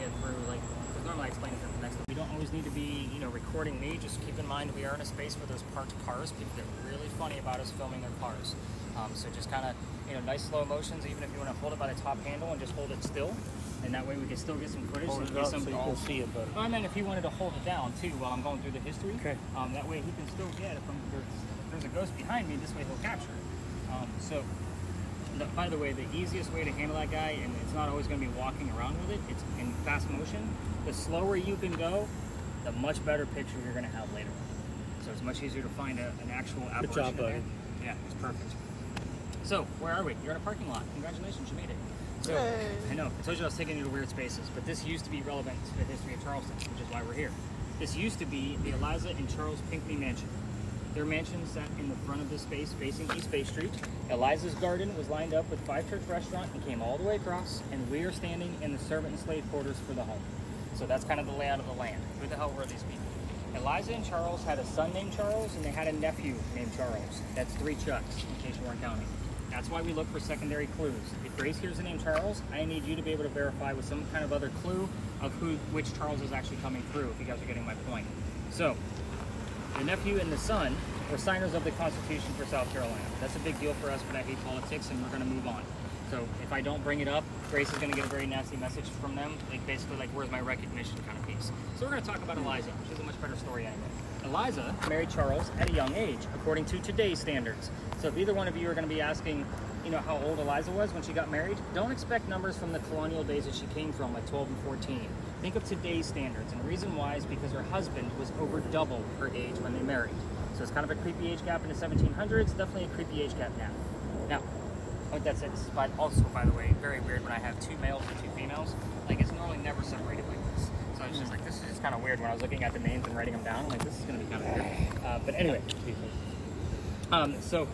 get through, like, because normally I explain it for the next one. We don't always need to be, you know, recording me. Just keep in mind we are in a space where there's parked cars. People get really funny about us filming their cars. So just kind of, you know, nice slow motions, even if you want to hold it by the top handle and just hold it still. And that way we can still get some footage. Hold it up so you can see it better. I mean, if he wanted to hold it down too while I'm going through the history, okay. That way he can still get it from, if there's a ghost behind me, this way he'll capture it. By the way, the easiest way to handle that guy, and it's not always going to be walking around with it, it's in fast motion. The slower you can go, the much better picture you're going to have later on. So it's much easier to find an actual apparition. Good job, buddy. Yeah, it's perfect. So, where are we? You're in a parking lot. Congratulations, you made it. So, Yay. I know, I told you I was taking you to weird spaces, but this used to be relevant to the history of Charleston, which is why we're here. This used to be the Eliza and Charles Pinckney mansion. Their mansion sat in the front of this space facing East Bay Street. Eliza's garden was lined up with Five Church Restaurant and came all the way across, and we are standing in the servant and slave quarters for the home. So that's kind of the layout of the land. Who the hell were these people? Eliza and Charles had a son named Charles, and they had a nephew named Charles. That's 3 Chucks, in case you weren't counting. That's why we look for secondary clues. If Grace hears the name Charles, I need you to be able to verify with some kind of other clue of which Charles is actually coming through, if you guys are getting my point. So, the nephew and the son were signers of the Constitution for South Carolina. That's a big deal for us, but I hate politics, and we're going to move on. So if I don't bring it up, Grace is going to get a very nasty message from them, like basically like, where's my recognition kind of piece. So we're going to talk about Eliza. She's a much better story anyway. Eliza married Charles at a young age, according to today's standards. So if either one of you are going to be asking, you know, how old Eliza was when she got married, don't expect numbers from the colonial days that she came from, like 12 and 14. Think of today's standards, and the reason why is because her husband was over double her age when they married. So it's kind of a creepy age gap in the 1700s, definitely a creepy age gap now. Now, with that said, this is also, by the way, very weird when I have 2 males and 2 females. Like, it's normally never separated like this. So it's just like, this is just kind of weird when I was looking at the names and writing them down. Like, this is going to be kind of weird. But anyway, so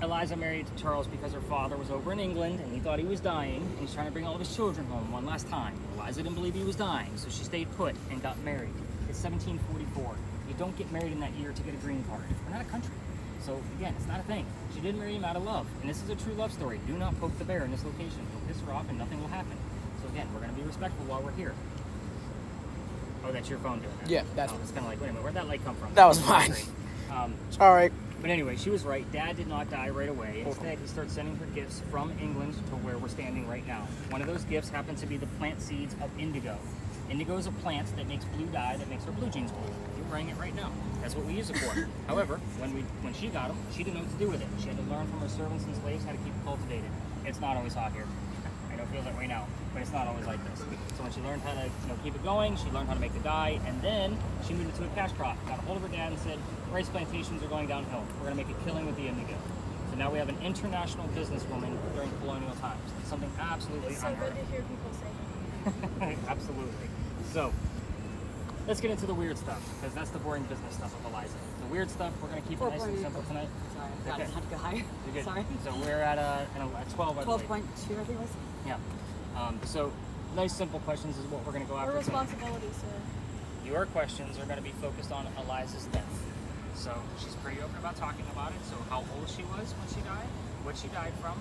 Eliza married Charles because her father was over in England and he thought he was dying, and he's trying to bring all of his children home one last time. Eliza didn't believe he was dying, so she stayed put and got married. It's 1744. You don't get married in that year to get a green card. We're not a country. So again, it's not a thing. She did marry him out of love, and this is a true love story. Do not poke the bear in this location. You'll piss her off and nothing will happen. So again, we're going to be respectful while we're here. Oh, that's your phone doing that? Yeah, that's it's kind of like, wait a minute, where'd that light come from? That was mine. Sorry. But anyway, she was right. Dad did not die right away. Instead, he started sending her gifts from England to where we're standing right now. One of those gifts happened to be the plant seeds of indigo. Indigo is a plant that makes blue dye that makes her blue jeans blue. You're wearing it right now. That's what we use it for. However, when she got them, she didn't know what to do with it. She had to learn from her servants and slaves how to keep it cultivated. It's not always hot here. I know it feels that way now, but it's not always like this. So when she learned how to keep it going, she learned how to make the dye, and then she moved it to a cash crop. Got a hold of her dad and said, rice plantations are going downhill. We're going to make a killing with the indigo. So now we have an international businesswoman during colonial times. It's something absolutely It's so good to hear people say. Absolutely. So, let's get into the weird stuff, because that's the boring business stuff of Eliza. The weird stuff, we're going to keep it nice and simple tonight. Sorry, I had to go higher. You're good. Sorry. So we're at a 12, I believe. 12.2, I think it was. Yeah. So, nice simple questions is what we're going to go after. What responsibilities, sir? Your questions are going to be focused on Eliza's death. So, she's pretty open about talking about it. So, how old she was when she died, what she died from,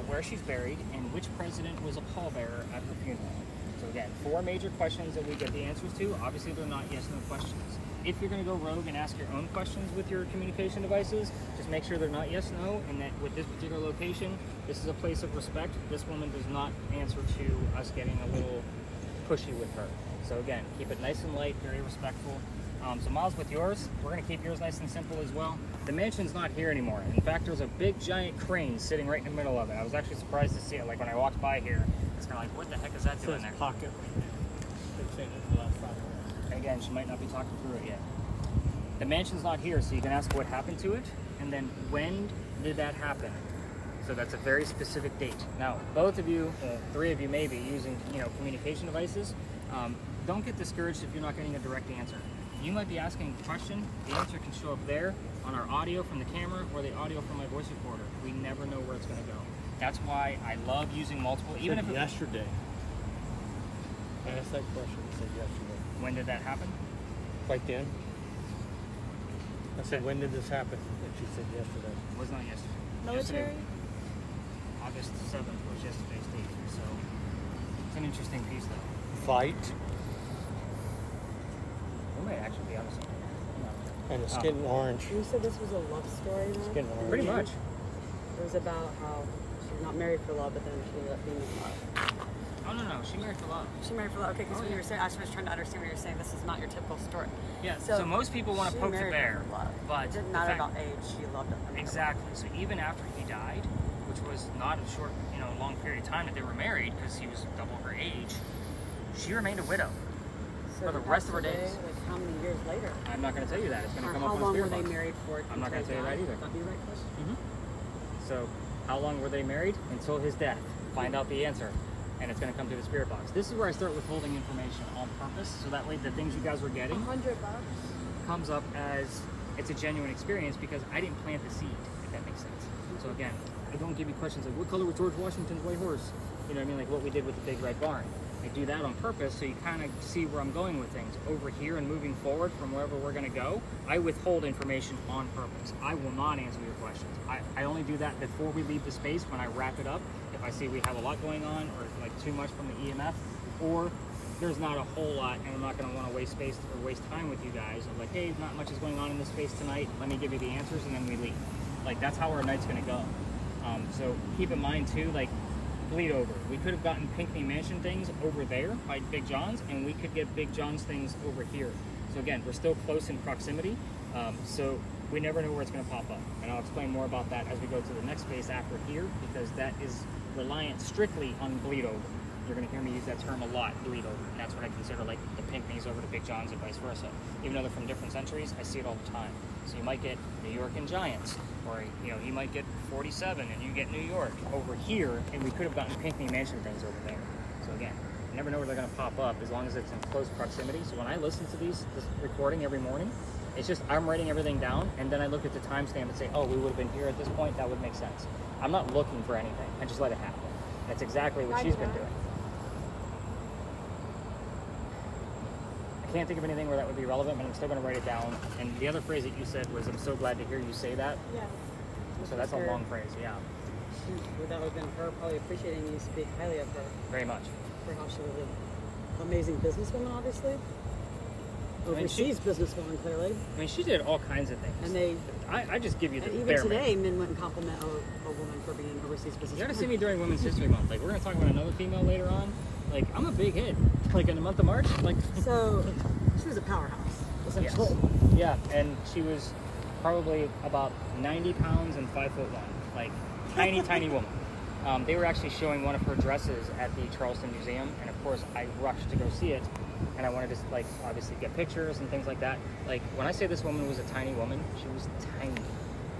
where she's buried, and which president was a pallbearer at her funeral. So again, 4 major questions that we get the answers to. Obviously, they're not yes/no questions. If you're going to go rogue and ask your own questions with your communication devices, just make sure they're not yes/no, and that with this particular location, this is a place of respect. This woman does not answer to us getting a little pushy with her. So again, keep it nice and light, very respectful. So Miles, with yours, we're going to keep yours nice and simple as well. The mansion's not here anymore. In fact, there's a big giant crane sitting right in the middle of it. I was actually surprised to see it. Like when I walked by here, it's kind of like, what the heck is that doing there? Pocket right there. They've changed it the last 5 years. Again, she might not be talking through it yet. The mansion's not here, so you can ask what happened to it, and then when did that happen? So that's a very specific date. Now, both of you, 3 of you maybe, using communication devices, don't get discouraged if you're not getting a direct answer. You might be asking a question, the answer can show up there on our audio from the camera or the audio from my voice recorder. We never know where it's going to go. That's why I love using multiple, even if yesterday. I asked that question, I said yesterday. When did that happen? Right then. I said, when did this happen? And she said yesterday. It was not yesterday. Military? August 7th was yesterday's date, so it's an interesting piece though. fight, We might actually be on something. and it's getting orange. You said this was a love story, It's though? getting orange. Pretty much. It was about how she's not married for love, but then she ended up being in love. Oh no, she married for love. She married for love. Okay, because Oh, when yeah. you were saying, I was just trying to understand what you were saying. This is not your typical story. Yeah. So most people want to she poke the married bear, for love. but it didn't the matter fact- about age. She loved him. Exactly. So even after he died, which was not a short, long period of time that they were married, because he was double her age, she remained a widow. So for the he rest of her passed away, days. Like how many years later? I'm not going to tell you that. It's going to Or come how up on long the were spirit they box. married for? I'm not gonna until tell you he that died? either. That'd be the right question. So, how long were they married? Until his death. Find out the answer. And it's going to come through the spirit box. This is where I start withholding information on purpose, so that way the things you guys were getting $100. comes up as it's a genuine experience, because I didn't plant the seed, if that makes sense. So again, I don't give you questions like, what color was George Washington's white horse? You know what I mean? Like what we did with the big red barn. I do that on purpose so you kind of see where I'm going with things. Over here and moving forward from wherever we're going to go, I withhold information on purpose. I will not answer your questions. I only do that before we leave the space, when I wrap it up. If I see we have a lot going on, or like too much from the EMF, or there's not a whole lot and I'm not going to want to waste space or waste time with you guys. I'm like, hey, not much is going on in this space tonight. Let me give you the answers, and then we leave. Like, that's how our night's going to go. So keep in mind too, like, bleed over. We could have gotten Pinckney Mansion things over there by Big John's, and we could get Big John's things over here. So again, we're still close in proximity, so we never know where it's going to pop up. And I'll explain more about that as we go to the next space after here, because that is reliant strictly on bleed over. You're going to hear me use that term a lot, bleed over. And that's what I consider like the Pinckneys over to Big John's and vice versa. Even though they're from different centuries, I see it all the time. So you might get New York and Giants, or you might get 47 and you get New York over here, and we could have gotten Pinckney Mansion things over there. So again, you never know where they're going to pop up as long as it's in close proximity. So when I listen to this recording every morning, it's just I'm writing everything down, and then I look at the timestamp and say, oh, we would have been here at this point. That would make sense. I'm not looking for anything. I just let it happen. That's exactly what she's been doing. I can't think of anything where that would be relevant, but I'm still going to write it down. And the other phrase that you said was, I'm so glad to hear you say that. Yeah. So that's a long phrase, yeah. That would have been her probably appreciating you speak highly of her Very much. for how she was an amazing businesswoman, obviously. Overseas businesswoman, clearly. I mean, she did all kinds of things. And I just give you the and even bare today, minimum. men wouldn't compliment a woman for being an overseas businesswoman. You gotta see me during Women's History Month. Like, we're gonna talk about another female later on. Like, I'm a big hit. Like, in the month of March. Like, So, she was a powerhouse, essentially. Yes. Yeah, and she was probably about 90 pounds and 5'1". Like, tiny, tiny woman. They were actually showing one of her dresses at the Charleston Museum, and of course, I rushed to go see it. And I wanted to, like, obviously get pictures and things like that. Like, when I say this woman was a tiny woman, she was tiny.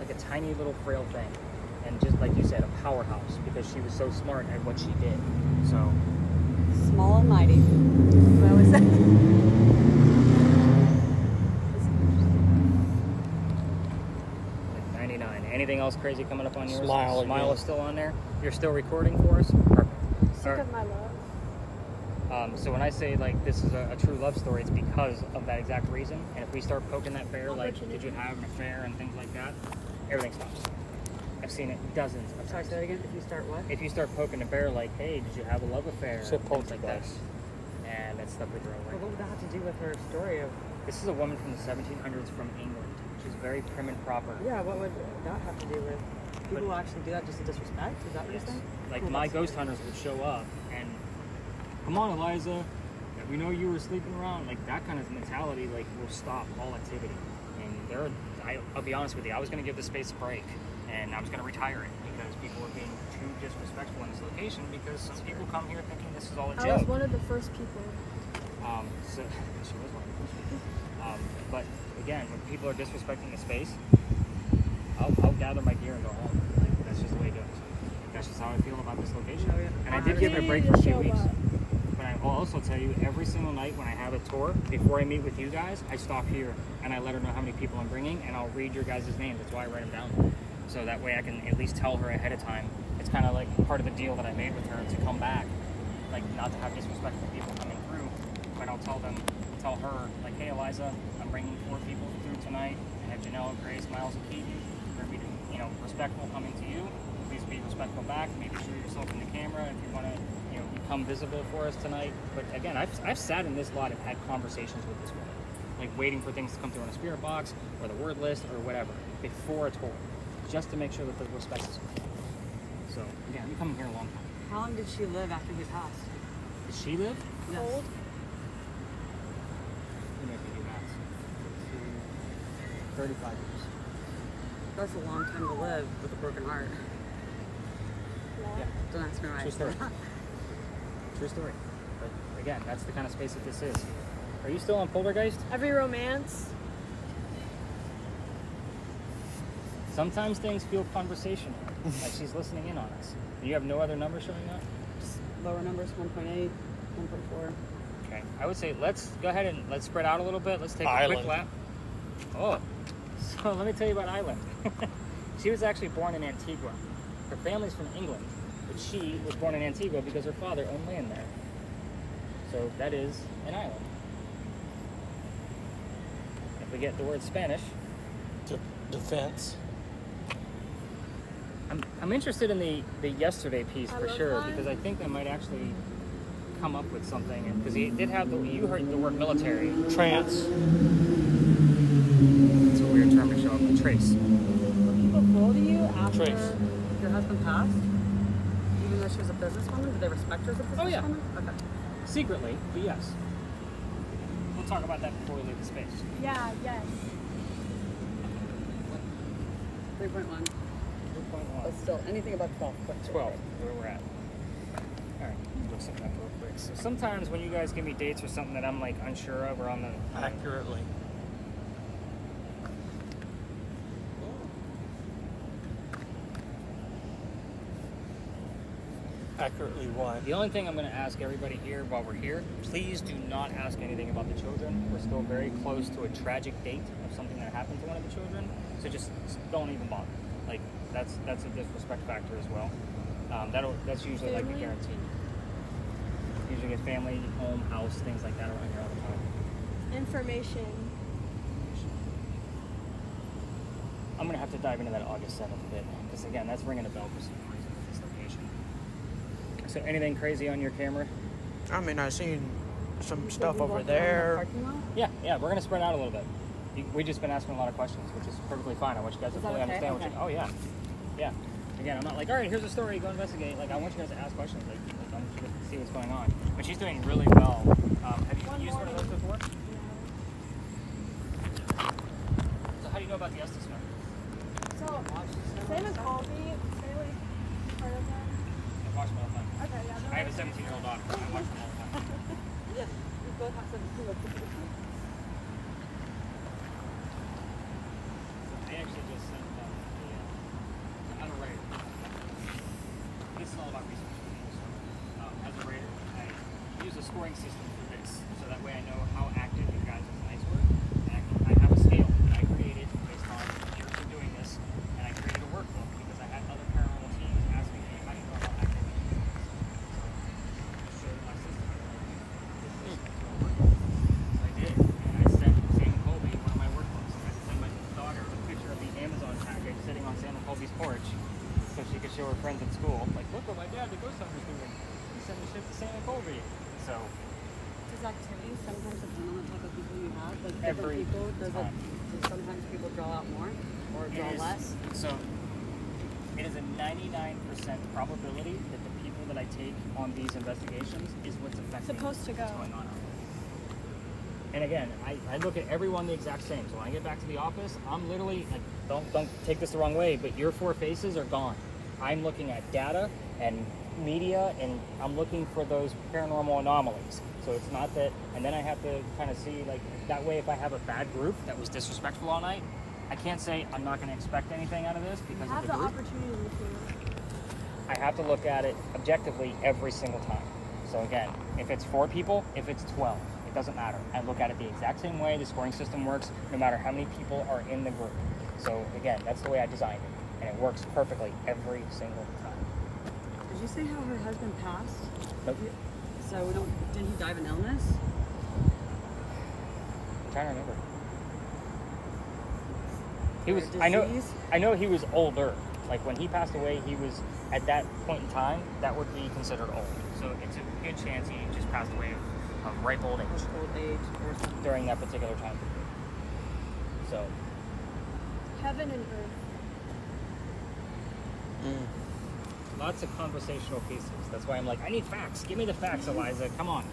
Like a tiny little frail thing. And just like you said, a powerhouse, because she was so smart at what she did. So. Small and mighty. I always say. Like 99. Anything else crazy coming up on yours? Smile again. Is still on there? You're still recording for us? Perfect. Sick of my love. So when I say like this is a true love story, it's because of that exact reason. And if we start poking that bear, like, did you have an affair and things like that, everything stops. I've seen it dozens of Sorry, times. say that again. If you start what? If you start poking a bear, like, hey, did you have a love affair? It's a Things like that. poltergeist. And that's stuff we throw Well, away. what would that have to do with her story of? This is a woman from the 1700s from England. She's very prim and proper. Yeah, what would that have to do with? People will actually do that just to disrespect? Is that what you're saying? Like, Cool, my that's ghost good. hunters would show up and, come on, Eliza, we know you were sleeping around. Like, that kind of mentality, like, will stop all activity. And I'll be honest with you, I was going to give this space a break, and I was going to retire it because people were being too disrespectful in this location, because some people come here thinking this is all a joke. I was one of the first people. So she was one of the first people. But again, when people are disrespecting a space, I'll gather my gear and go home. Like, that's just the way it goes. That's just how I feel about this location. And I did give it a break for a few weeks. But I will also tell you, every single night when I have a tour, before I meet with you guys, I stop here and I let her know how many people I'm bringing, and I'll read your guys' names. That's why I write them down. So that way I can at least tell her ahead of time. It's kind of like part of the deal that I made with her to come back. Like, not to have disrespectful people coming through, but I'll tell her, like, hey, Eliza, I'm bringing 4 people through tonight. I have Janelle, Grace, Miles, and Keaton. They're going to be, respectful coming to you. Please be respectful back. Maybe show yourself in the camera if you want to, be become visible for us tonight. But again, I've sat in this lot and had conversations with this woman, like waiting for things to come through on a spirit box or the word list or whatever before a tour, just to make sure that the respect is complete. So again, I've been coming here a long time. How long did she live after he passed? Did she live? Yes. Old. You make me do math. 35 years. That's a long time to live with a broken heart. Yeah. Don't ask me why. True story. True story. But again, that's the kind of space that this is. Are you still on Poltergeist? Every romance. Sometimes things feel conversational, like she's listening in on us. You have no other numbers showing up? Just lower numbers, 1.8, 1.4. Okay. I would say let's go ahead and let's spread out a little bit. Let's take a Island. quick lap. Oh, so let me tell you about Island. She was actually born in Antigua. Her family's from England, but she was born in Antigua because her father owned land there. So that is an island. If we get the word Spanish, Defense. I'm interested in the yesterday piece I for love sure that. because I think I might actually come up with something because he did have you heard the word military. Trance. It's a weird term to show up. Trace. Were people cruel to you after Trace. your husband passed? Even though she was a businesswoman? Did they respect her as a businesswoman? Oh, yeah. Okay. Secretly, but yes. We'll talk about that before we leave the space. Yeah, yes. 3.1. 3.1. But still, anything above 12. Quick. 12, where we're at. Alright, look something up real quick. So sometimes when you guys give me dates or something that I'm like unsure of or on the Accurately. Accurately what? The only thing I'm going to ask everybody here while we're here, please do not ask anything about the children. We're still very close to a tragic date of something that happened to one of the children, so just don't even bother. Like that's a disrespect factor as well. That's usually like a Family? guarantee. Usually get family, home, house, things like that around here all the time. Information. I'm going to have to dive into that August 7th bit because again, that's ringing a bell for some reason at this location. So anything crazy on your camera? I mean, I seen some You said stuff you over walked around the there. parking lot? Yeah, we're gonna spread out a little bit. We've just been asking a lot of questions, which is perfectly fine. I want you guys to Is that fully okay? understand what Okay. oh yeah. Again, I'm not like, all right, here's a story, go investigate. Like, I want you guys to ask questions. Like I want you to see what's going on. But she's doing really well. Have you One used one of those before? So how do you know about the Estes one? So, Sam and Colby, they like part of them. I watch them all the time. Okay, yeah. I have a 17-year-old daughter. I watch them all the time. Yes. We both have some cool pictures. I actually just sent them I'm a writer. This is all about research. So, as a writer, I use a scoring system for this, so that way I know how active you guys' nights were. And I have a scale that I created based on years of doing this, and I created a workbook because I had other paranormal teams asking me how do you know how active you are. So, showed my system. This is a workbook. So I did, and I sent Sam and Colby one of my workbooks. I sent my daughter a picture of the Amazon package sitting on Sam and Colby's porch, so she could show her friends at school. Like, look what my dad, the ghost hunter's doing. He sent me shit to Sam and Colby. So, Does activities sometimes depend on the type of people you have? Like Every different people, time. does sometimes people draw out more or draw it is- less? So, it is a 99% probability that the people that I take on these investigations is what's affecting Supposed to go. what's going on. And again, I look at everyone the exact same. So when I get back to the office, I'm literally like, don't take this the wrong way, but your four faces are gone. I'm looking at data and media, and I'm looking for those paranormal anomalies. So it's not that, and then I have to kind of see, like, that way if I have a bad group that was disrespectful all night, I can't say I'm not going to expect anything out of this because Have of the the group. opportunity to. I have to look at it objectively every single time. So again, if it's 4 people, if it's 12, it doesn't matter. I look at it the exact same way the scoring system works, no matter how many people are in the group. So again, that's the way I designed it, and it works perfectly every single time. Did you say how her husband passed? Nope. So did he die of an illness? I'm trying to remember. He Or was. a I know. disease? I know he was older. Like when he passed away, he was at that point in time that would be considered old. So it's a good chance he just passed away of ripe old age Old age or something. during that particular time period. So Heaven and earth. lots of conversational pieces. That's why I'm like, I need facts. Give me the facts, Eliza. Come on.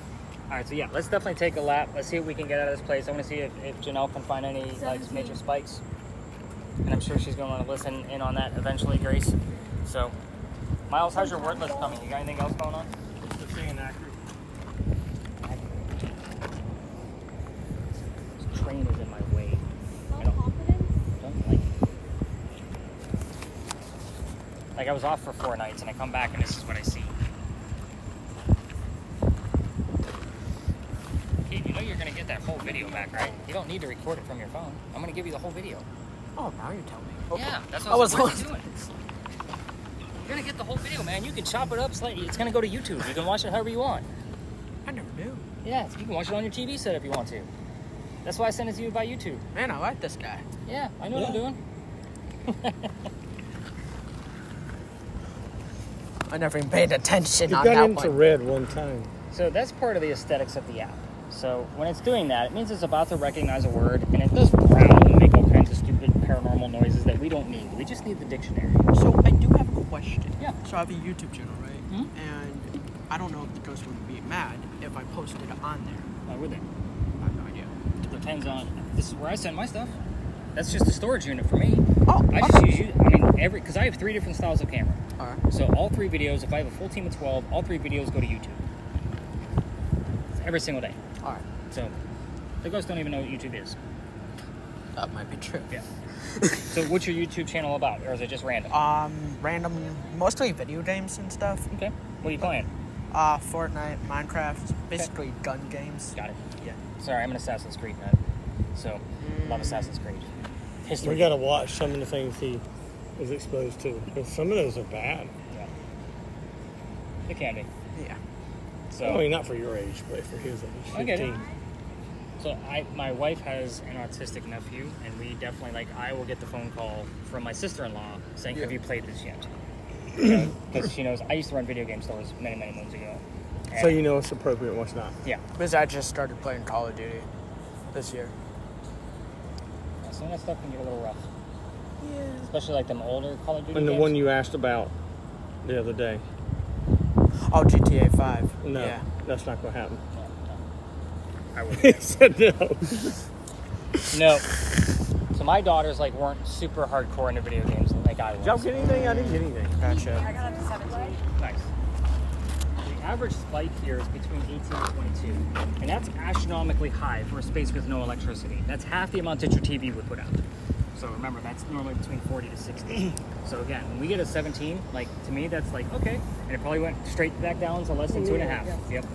All right, so yeah, let's definitely take a lap. Let's see what we can get out of this place. I want to see if Janelle can find any like 17. major spikes. And I'm sure she's going to want to listen in on that eventually, Grace. So, Miles, how's your word list coming? You got anything else going on? What's the thing accurate? This train is in my way. I don't like it. Like I was off for 4 nights and I come back and this is what I see. Kate, you know you're going to get that whole video back, right? You don't need to record it from your phone. I'm going to give you the whole video. Oh, now you're telling me. Yeah, that's what I was doing. You're going to get the whole video, man. You can chop it up slightly. It's going to go to YouTube. You can watch it however you want. I never knew. Yeah, you can watch it on your TV set if you want to. That's why I sent it to you by YouTube. Man, I like this guy. Yeah, I know what I'm doing. I never even paid attention You on got that into one. red one time. So that's part of the aesthetics of the app. So when it's doing that, it means it's about to recognize a word, and it does growl and make all kinds of stupid paranormal noises that we don't need. We just need the dictionary. So I do have a question. Yeah. So I have a YouTube channel, right? Mhm. And I don't know if the ghost would be mad if I posted it on there. Why would they? I have no idea. It depends on. This is where I send my stuff. That's just a storage unit for me. Oh, I just use you. I mean, because I have 3 different styles of camera. All right. So all 3 videos, if I have a full team of 12, all 3 videos go to YouTube. Every single day. All right. So the ghosts don't even know what YouTube is. That might be true. Yeah. So what's your YouTube channel about? Or is it just random? Random, mostly video games and stuff. Okay. What are you playing? Fortnite, Minecraft, basically gun games. Got it. Yeah. Sorry, I'm an Assassin's Creed nut. So, love Assassin's Creed. History. We got to watch some of the things he is exposed to. Because some of those are bad. Yeah. It can be. Yeah. So, I mean, not for your age, but for his age. 15. I get it. So my wife has an autistic nephew, and we definitely, like, I will get the phone call from my sister-in-law saying, have you played this yet? Because she knows, I used to run video game stores many, many moons ago. So you know what's appropriate and what's not. Yeah. Because I just started playing Call of Duty this year. Some of that stuff can get a little rough. Yeah. Especially like them older Call of Duty And the games. one you asked about the other day. Oh, GTA 5. No, Yeah. that's not going to happen. No. I would. He said no. No. So my daughters like weren't super hardcore into video games like I was. Did y'all get anything? I didn't get anything. Gotcha. I got up to 17. Nice. The average spike here is between 18 and 22, and that's astronomically high for a space with no electricity. That's half the amount that your TV would put out. So remember, that's normally between 40 to 60. So again, when we get a 17, like to me, that's like okay, and it probably went straight back down to less than 2.5. Yep.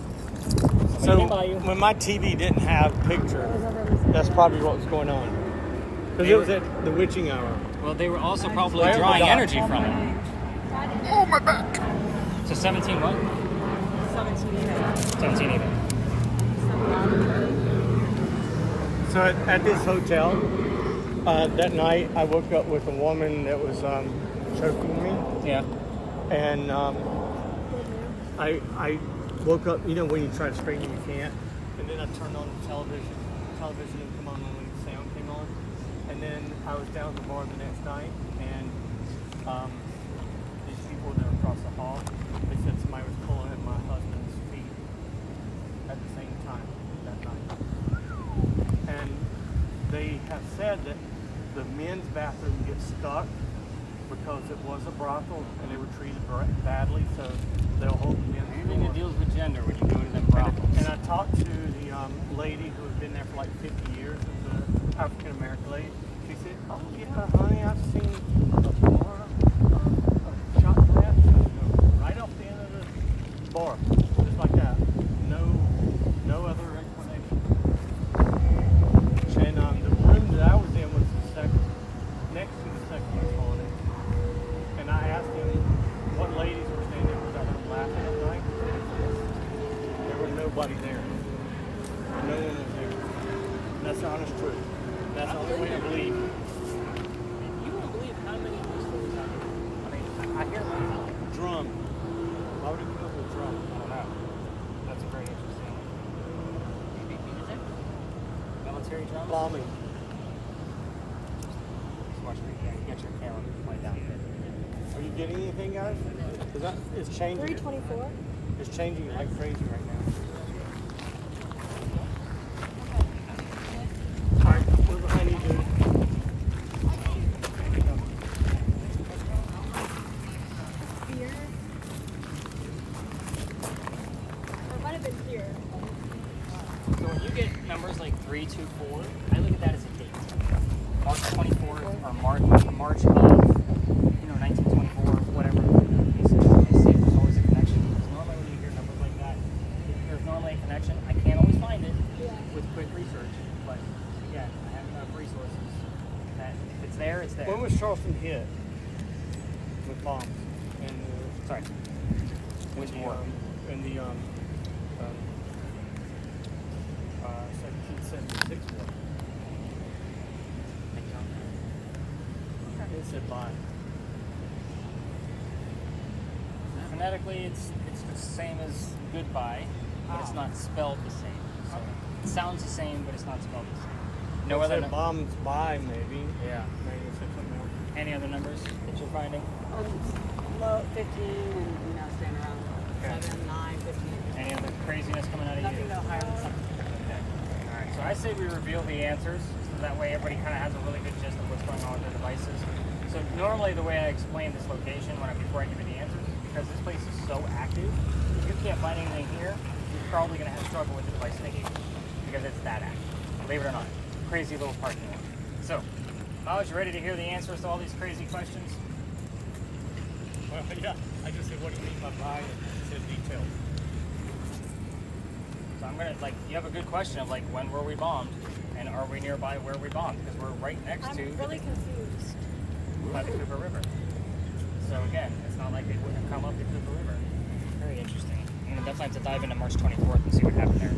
So came by you. when my TV didn't have picture, that's probably what was going on. Because it was at the witching hour. Well, they were also probably Well, drawing God. energy from it. Oh, my back. So 17 what? 17 even. So at this hotel, that night I woke up with a woman that was choking me. Yeah. And I woke up, you know, when you try to straighten you can't. And then I turned on the television didn't come on when the sound came on. And then I was down at the bar the next night, and these people that were across the hall, they said somebody was pulling at my husband's feet at the same time that night. And they have said that the men's bathroom gets stuck because it was a brothel and they were treated badly, so they'll hold the men's Anything that door. deals with gender when you go to them brothels. And I talked to the lady who had been there for like 50 years, it was an African American lady. She said, oh yeah, honey, I've seen a bar, a shot glass right off the end of the bar, just like that. No other explanation. And the room that I was in was the second, next to the second hallway. And I asked him what ladies were staying there because I heard them laughing at night. There was nobody there. No one was there. And that's the honest truth. That's the only way I believe. You won't believe how many of these stories happen. I hear that. Drum. Why would it come up with drum? I don't know. That's very interesting. Military drum? Bombing. Just watch me. Yeah, you get your camera point down a bit. Are you getting anything, guys? Because it's changing. 324. It's changing like crazy right now. All right, we're behind you, dude. Here. Or it might have been here. So when you get numbers like 324, I look at that as a date. March 24th or March of 1924, whatever. I see there's always a connection. Because normally when you hear numbers like that, there's normally a connection. I can't always find it with quick research, but again, I have enough resources that if it's there, it's there. When was Charleston hit with bombs? And Sorry. Which war? In the 1776 war. It said bye. Phonetically, it's the same as goodbye, but it's not spelled the same. So it sounds the same, but it's not spelled the same. No It other said bombs by maybe. Yeah. Maybe it said something else. Any other numbers that you're finding? Low 15 and staying around 7, 9, 15. Any other craziness coming out of Nothing you? no higher than 7. Okay. All right. So I say we reveal the answers, so that way everybody kind of has a really good gist of what's going on with their devices. So normally the way I explain this location before I give you the answers, because this place is so active, if you can't find anything here, you're probably going to have struggle with the device they gave you, because it's that active. Believe it or not, crazy little parking lot. So, Miles, you ready to hear the answers to all these crazy questions? Well, yeah. I just said, what do you mean by by? It said detail. So I'm gonna you have a good question of when were we bombed, and are we nearby where we bombed? Because we're right next I'm to really confused. by the Cooper River. So again, it's not like they wouldn't have come up the Cooper River. Very interesting. I'm gonna definitely have to dive into March 24th and see what happened there.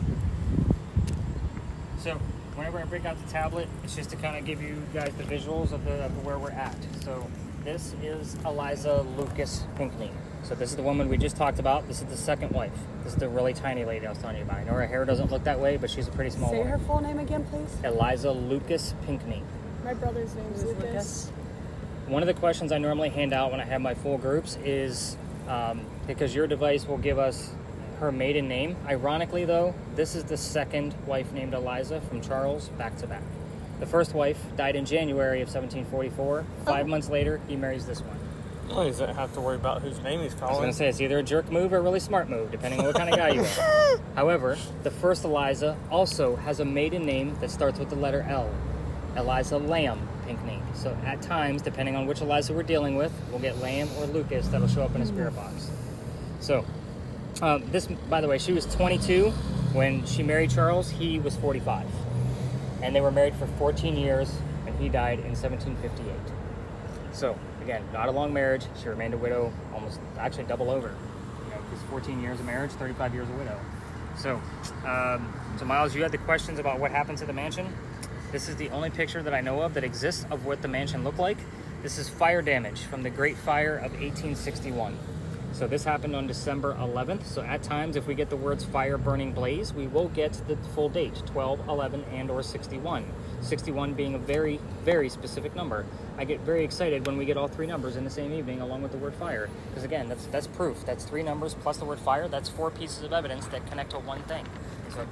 So whenever I break out the tablet, it's just to kind of give you guys the visuals of where we're at. So this is Eliza Lucas Pinckney. So this is the woman we just talked about. This is the second wife. This is the really tiny lady I was telling you about. I know her hair doesn't look that way, but she's a pretty small Say woman. her full name again, please. Eliza Lucas Pinckney. My brother's name is Lucas. One of the questions I normally hand out when I have my full groups is because your device will give us her maiden name. Ironically, though, this is the second wife named Eliza from Charles, back to back. The first wife died in January of 1744. 5 months later, he marries this one. Well, he doesn't have to worry about whose name he's I was calling. going to say, it's either a jerk move or a really smart move, depending on what kind of guy you are. However, the first Eliza also has a maiden name that starts with the letter L. Eliza Lamb Pinckney. So at times, depending on which Eliza we're dealing with, we'll get Lamb or Lucas that'll show up in a spirit box. So, this, by the way, she was 22 when she married Charles. He was 45. And they were married for 14 years, and he died in 1758. So, again, not a long marriage. She remained a widow almost, actually double over. Because 14 years of marriage, 35 years a widow. So, so Miles, you had the questions about what happened to the mansion. This is the only picture that I know of that exists of what the mansion looked like. This is fire damage from the Great Fire of 1861. So this happened on December 11th. So at times, if we get the words fire, burning, blaze, we will get the full date, 12, 11, and or 61. 61 being a very, very specific number. I get very excited when we get all three numbers in the same evening along with the word fire. Because again, that's proof. That's three numbers plus the word fire. That's 4 pieces of evidence that connect to one thing. So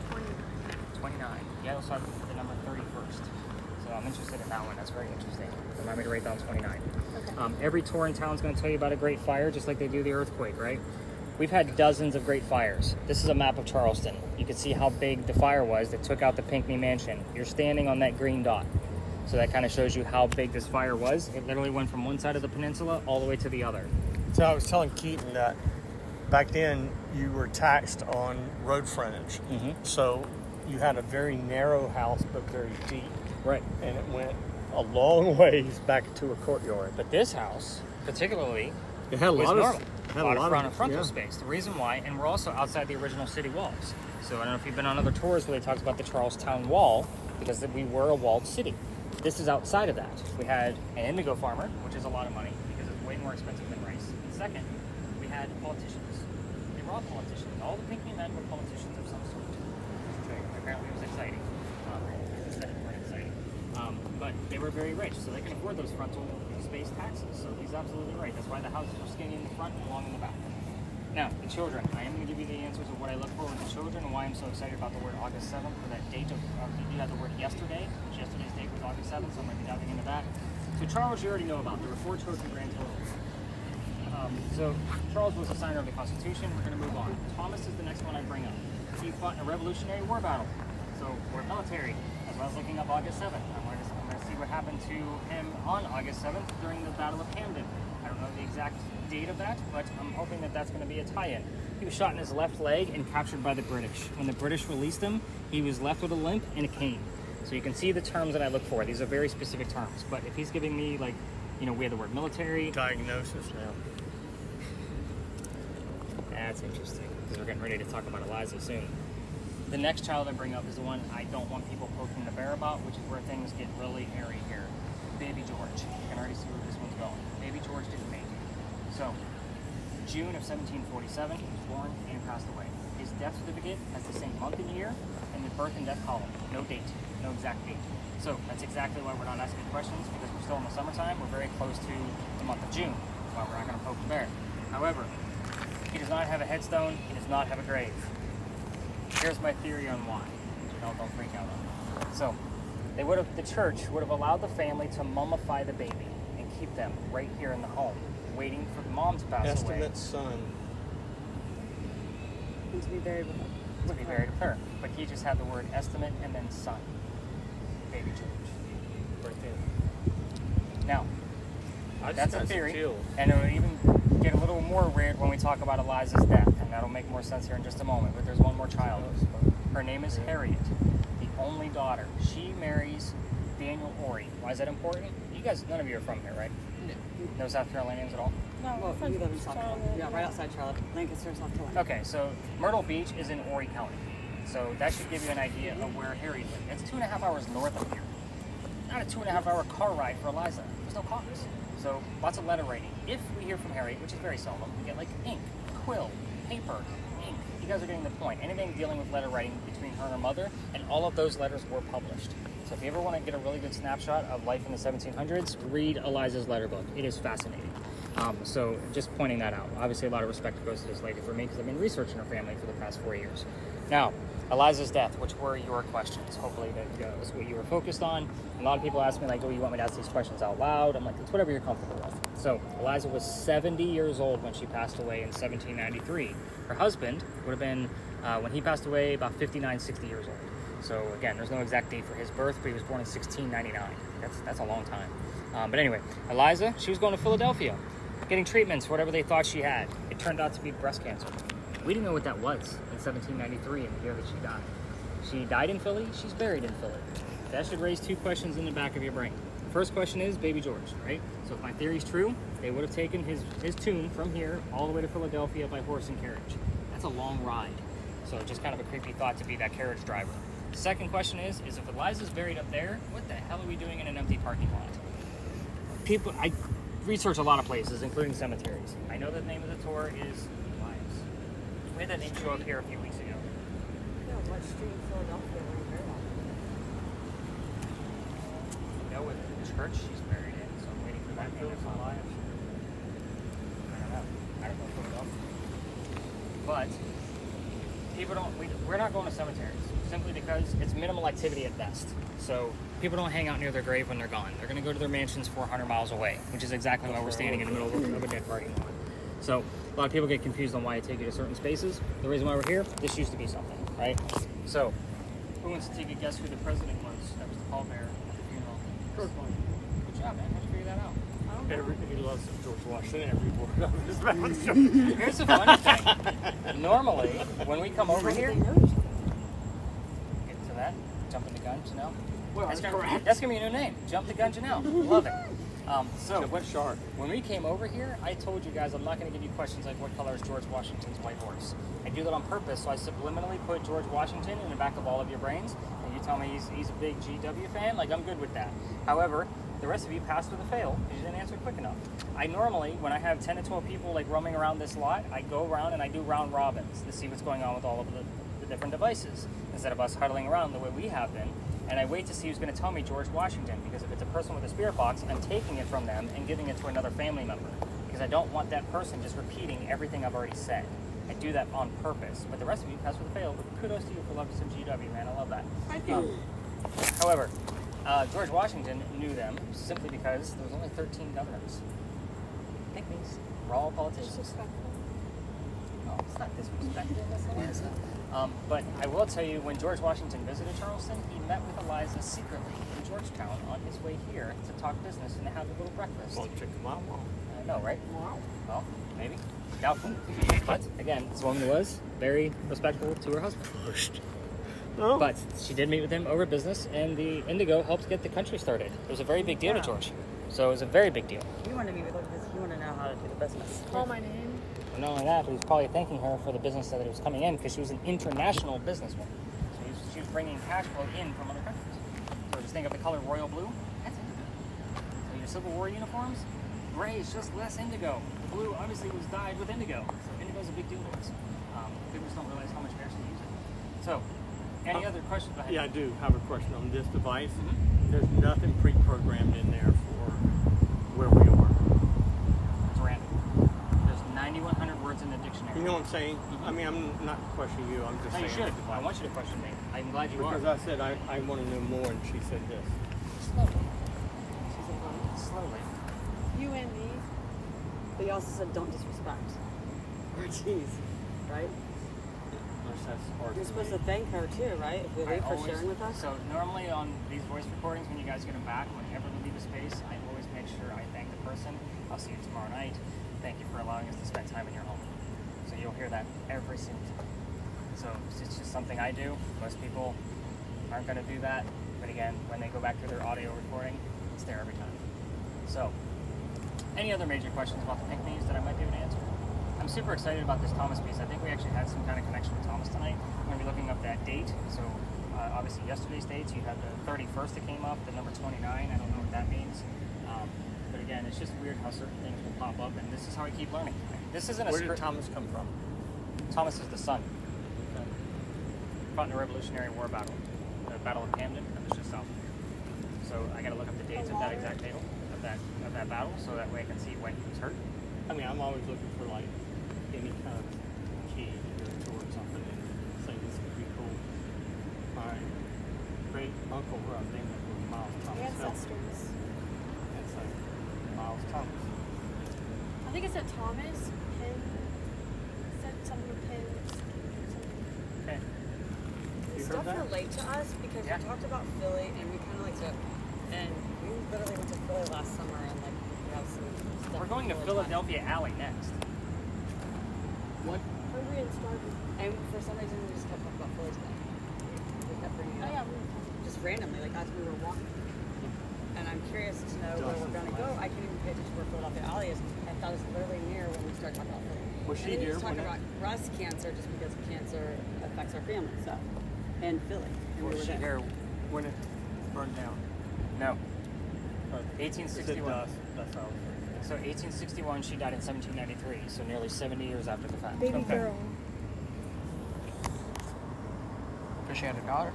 29. Yeah, also have the number 31st. So I'm interested in that one. That's very interesting. Remind me to write down 29. Okay. Every tour in town is going to tell you about a great fire, just like they do the earthquake, right? We've had dozens of great fires. This is a map of Charleston. You can see how big the fire was that took out the Pinckney Mansion. You're standing on that green dot. So that kind of shows you how big this fire was. It literally went from one side of the peninsula all the way to the other. So I was telling Keaton that back then you were taxed on road frontage. Mm-hmm. So you had a very narrow house, but very deep. Right. And it went a long ways back to a courtyard. But this house, particularly, It had a was lot normal. of A lot of front and frontal yeah. space. The reason why, and we're also outside the original city walls. So I don't know if you've been on other tours where they talked about the Charlestown Wall, because we were a walled city. This is outside of that. We had an indigo farmer, which is a lot of money, because it's way more expensive than rice. And second, we had politicians. They were all politicians. All the Pinckney men were politicians of some sort. Apparently it was exciting. But they were very rich, so they can afford those frontal space taxes. So he's absolutely right. That's why the houses are skinny in the front and long in the back. Now, the children. I am going to give you the answers of what I look for with the children and why I'm so excited about the word August 7th for that date of, you had the word yesterday, which yesterday's date was August 7th, so I'm going to be diving into that. So Charles, you already know about. There were 4 children grand total. So Charles was a signer of the Constitution. We're going to move on. Thomas is the next one I bring up. He fought in a Revolutionary War battle. So we're military. As I was looking up August 7th. I'm going to see what happened to him on August 7th during the Battle of Camden. I don't know the exact date of that, but I'm hoping that that's going to be a tie-in. He was shot in his left leg and captured by the British. When the British released him, he was left with a limp and a cane. So you can see the terms that I look for. These are very specific terms. But if he's giving me, like, you know, we have the word military. Diagnosis now. That's interesting, because we're getting ready to talk about Eliza soon. The next child I bring up is the one I don't want people poking the bear about, which is where things get really hairy here. Baby George. You can already see where this one's going. Baby George didn't make it. So, June of 1747, he was born and passed away. His death certificate has the same month and year and the birth and death column. No date, no exact date. So that's exactly why we're not asking questions, because we're still in the summertime. We're very close to the month of June. That's why we're not going to poke the bear. However, he does not have a headstone. He does not have a grave. Here's my theory on why. Don't freak out on it. So, the church would have allowed the family to mummify the baby and keep them right here in the home, waiting for the mom to pass away. Estimate son. And to be buried with her. To be buried with her. But he just had the word estimate and then son. Baby George. Right there. Now, I that's just a got theory, some chills. and it'll even get a little more weird when we talk about Eliza's death, and that'll make more sense here in just a moment. But there's one more child. Her name is Harriet, the only daughter. She marries Daniel Orey. Why is that important? You guys, none of you are from here, right? No South Carolinians at all? No, Well, we're we live in from South Carolina. Charlotte. Yeah, right outside Charlotte. Lancaster, South Carolina. Okay, so Myrtle Beach is in Horry County. So that should give you an idea of where Harriet lived. It's 2.5 hours north of here. Not a 2.5 hour car ride for Eliza. There's no cars. So lots of letter writing. If we hear from Harriet, which is very seldom, we get like ink, quill, paper, ink. You guys are getting the point. Anything dealing with letter writing between her and her mother, and all of those letters were published. So if you ever want to get a really good snapshot of life in the 1700s, read Eliza's letter book. It is fascinating. So just pointing that out. Obviously a lot of respect goes to this lady for me, because I've been researching her family for the past 4 years. Now, Eliza's death, which were your questions. Hopefully that was what you were focused on. A lot of people ask me, like, oh, you want me to ask these questions out loud? I'm like, it's whatever you're comfortable with. So Eliza was 70 years old when she passed away in 1793. Her husband would have been, when he passed away, about 59, 60 years old. So again, there's no exact date for his birth, but he was born in 1699. That's a long time. But anyway, Eliza, she was going to Philadelphia, getting treatments for whatever they thought she had. It turned out to be breast cancer. We didn't know what that was in 1793, in the year that she died. She died in Philly, she's buried in Philly. That should raise 2 questions in the back of your brain. The first question is Baby George, right? So if my theory is true, they would have taken his tomb from here all the way to Philadelphia by horse and carriage. That's a long ride. So just kind of a creepy thought to be that carriage driver. The second question is if Eliza's buried up there, what the hell are we doing in an empty parking lot? I research a lot of places, including cemeteries. I know the name of the tour is Lives. We had that name show up here a few weeks ago. Yeah, what street in Philadelphia were you buried on? You know what church she's buried in, so I'm waiting for that name to come live. I don't know Philadelphia. But we're not going to cemeteries, simply because it's minimal activity at best. So people don't hang out near their grave when they're gone. They're going to go to their mansions 400 miles away, which is exactly why we're standing in the middle of a dead parking lot. So a lot of people get confused on why I take you to certain spaces. The reason why we're here, this used to be something, right? So who wants to take a guess who the president was that was the pallbearer at the funeral? Good job, man. How'd you figure that out? He loves George Washington every word of his mouth. Here's the funny thing. Normally, when we come over here, get to that, jump the gun, Janelle. Well, That's correct. gonna be a new name. Jump the gun, Janelle. Love it. So What shark? when we came over here, I told you guys I'm not going to give you questions like what color is George Washington's white horse. I do that on purpose, so I subliminally put George Washington in the back of all of your brains, and you tell me he's a big GW fan. Like, I'm good with that. However, the rest of you passed with a fail because you didn't answer quick enough. I normally, when I have 10 to 12 people like roaming around this lot, I go around and I do round robins to see what's going on with all of the different devices instead of us huddling around the way we have been. And I wait to see who's going to tell me George Washington, because if it's a person with a spirit box, I'm taking it from them and giving it to another family member, because I don't want that person just repeating everything I've already said. I do that on purpose. But the rest of you passed with a fail. But kudos to you for loving some GW, man. I love that. However, George Washington knew them simply because there was only 13 governors. Pygmies. We're all politicians. Disrespectful. No, it's not disrespectful. That's the last thing. But I will tell you, when George Washington visited Charleston, he met with Eliza secretly in Georgetown on his way here to talk business and to have a little breakfast. Well, check them out. I know, right? Well, maybe. Doubtful. But again, this woman was very respectful to her husband. No. But she did meet with him over business, and the Indigo helped get the country started. It was a very big deal to George. So it was a very big deal. He wanted to meet with her because he wanted to know how to do the business. Call my name. And not only that, but he was probably thanking her for the business that it was coming in, because she was an international businesswoman. So she was bringing cash flow in from other countries. So just think of the color royal blue. That's indigo. So your Civil War uniforms, gray is just less indigo. The blue obviously was dyed with indigo. So indigo is a big deal to us. People just don't realize how much we actually use it. So, any other questions? Go ahead. Yeah, I do have a question on this device. Mm-hmm. There's nothing pre-programmed in there for where we are. It's random. There's 9,100 words in the dictionary. You know what I'm saying? I mean, I'm not questioning you. I'm just No, you saying. should. I want you to question me. I'm glad you Because are. I said I want to know more, and she said this. Slowly. She said, slowly. You and me. But you also said don't disrespect. Ortiz, right? You're supposed to thank her too, right? If we leave for sharing with us. So normally on these voice recordings, when you guys get them back, whenever we leave a space, I always make sure I thank the person. I'll see you tomorrow night. Thank you for allowing us to spend time in your home. So you'll hear that every single time. So it's just something I do. Most people aren't going to do that. But again, when they go back to their audio recording, it's there every time. So, any other major questions about the pink news that I might be able to answer? I'm super excited about this Thomas piece. I think we actually had some kind of connection with Thomas tonight. I'm going to be looking up that date. So obviously yesterday's dates, you had the 31st that came up, the number 29. I don't know what that means. But again, it's just weird how certain things will pop up, and this is how I keep learning. This isn't a Where did script. Thomas come from? Thomas is the son. Fought in the Revolutionary War battle. The Battle of Camden, that was just south of here. So I got to look up the dates of that exact battle, of that battle, so that way I can see when he was hurt. I mean, I'm always looking for like any kind of key or something, and say this could be cool. My great uncle, who I was named after, was Miles Thomas. Ancestors. And so Miles Thomas. I think it said Thomas. Pin. Said something with pin. Okay. You heard Stuff that? relate to us because Yeah. we talked about Philly and we kind of like to, and we literally went to Philly last summer and like we have some stuff. We're going to in Philly time. Philadelphia Alley next. What? Hungry and starving. And for some reason we just kept talking about Philly today. We kept bringing it Oh up. yeah. Just randomly, like as we were walking. And I'm curious to know where we're gonna go. I can't even pay attention where Philadelphia Alley is. I thought it was literally near when we started talking about Philly. Was she and then here we talking when about breast cancer just because cancer affects our family, so. And Philly. And we Was were she there. here when it burned down? No. Is it 1861. dust? That's all. So 1861, she died in 1793, so nearly 70 years after the fact. Baby Okay. girl. Does she have a daughter?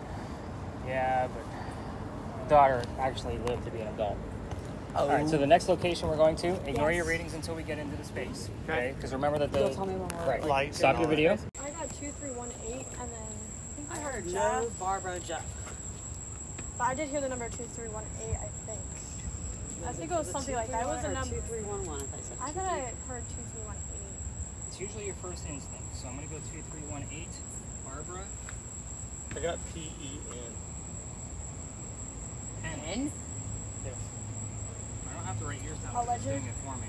Yeah, but the daughter actually lived to be an adult. All right, so the next location we're going to, ignore your readings until we get into the space, okay? Because remember that the... You'll tell me when we're Right. Lights Stop and your all video. I got 2318 and then I think I I heard heard no Jeff. Barbara Jeff. But I did hear the number 2318, I think. I think it was something like that. It was a number. 2311. I said. I thought I heard 2318. It's usually your first instinct, so I'm going to go 2318. Barbara. I got P-E-N. Penn. Yes. I don't have to write yours down. Alleged? It's doing it for me.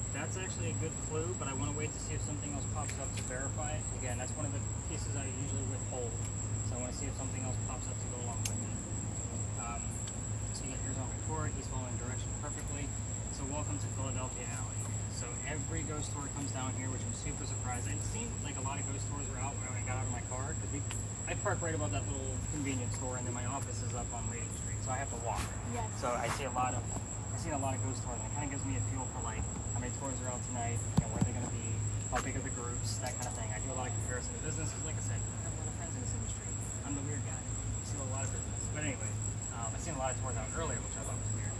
That's actually a good clue, but I want to wait to see if something else pops up to verify it. Again, that's one of the pieces I usually withhold. So I want to see if something else pops up to go along with it. So you got yours on record. He's following directions. every ghost tour comes down here, which I'm super surprised. It seemed like a lot of ghost tours were out when I got out of my car, because I park right above that little convenience store, and then my office is up on Wading Street, so I have to walk. Yes. So I've seen a lot of ghost tours, and it kind of gives me a feel for like how many tours are out tonight, where they're going to be, how big are the groups, that kind of thing. I do a lot of comparison to business, because like I said, I have a lot of friends in this industry. I'm the weird guy. I see a lot of business. But anyway, I've seen a lot of tours out earlier, which I thought was weird.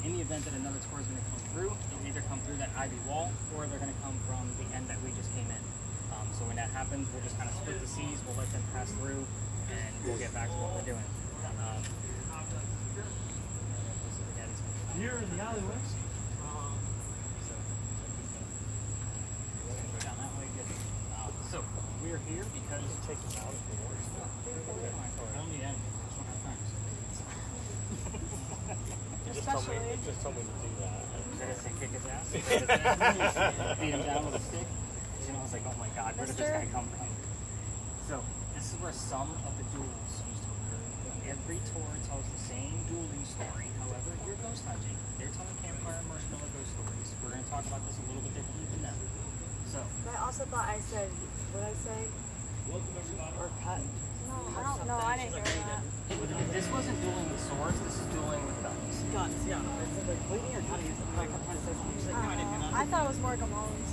In the event that another tour is going to come through, they'll either come through that ivy wall, or they're going to come from the end that we just came in. So when that happens, we'll just kind of split the seas, we'll let them pass through, and we'll get back to what we're doing. Here in the alleyway. So we're here because take them out. I don't need any. I just don't have time. Just told me to do that. Did I say kick his ass? Beat him down with a stick? You know, I was like, oh my god, where did this guy come from? So this is where some of the duels used to occur. Every tour tells the same dueling story. However, you're ghost hunting. They're telling campfire and marshmallow ghost stories. We're going to talk about this a little bit differently than them. So. But I also thought I said, what did I say? Or cut. No, I don't know. I didn't hear that. This wasn't dueling with swords. This is dueling with guns. Guns, yeah. I said like bleeding or cutting. Like I'm trying to say something. She's like, no, I didn't mean that. I thought it was more Gamones.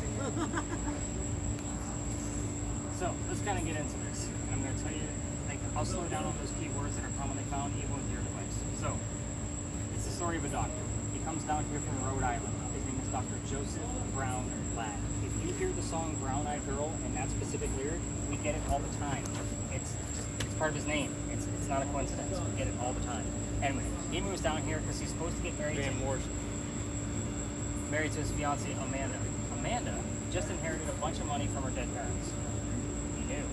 So let's kind of get into this. I'm going to tell you, like, I'll slow down on those keywords that are commonly found even with your device. So it's the story of a doctor. He comes down here from Rhode Island. His name is Dr. Joseph Brown Ladd. If you hear the song Brown Eyed Girl and that specific lyric, we get it all the time. It's part of his name. It's not a coincidence. We get it all the time. Anyway, he moves down here because he's supposed to get married to his fiancée Amanda. Amanda just inherited a bunch of money from her dead parents. He knew.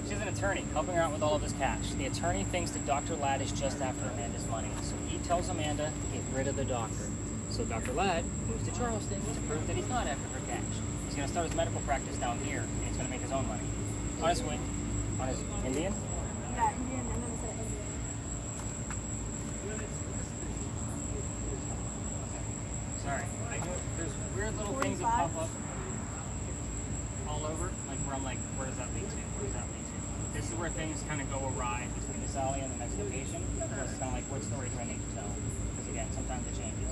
She's an attorney, helping her out with all of his cash. The attorney thinks that Dr. Ladd is just after Amanda's money, so he tells Amanda to get rid of the doctor. So Dr. Ladd moves to Charleston to prove that he's not after her cash. He's going to start his medical practice down here, and he's going to make his own money. On his way, on his Indian? Yeah, Indian. I never said Indian. Sorry. There's weird little things that pop up all over, like where I'm like, where does that lead to? Where does that lead to? This is where things kind of go awry between this alley and the next location. It's kind of like, what story do I need to tell? Because again, sometimes it changes.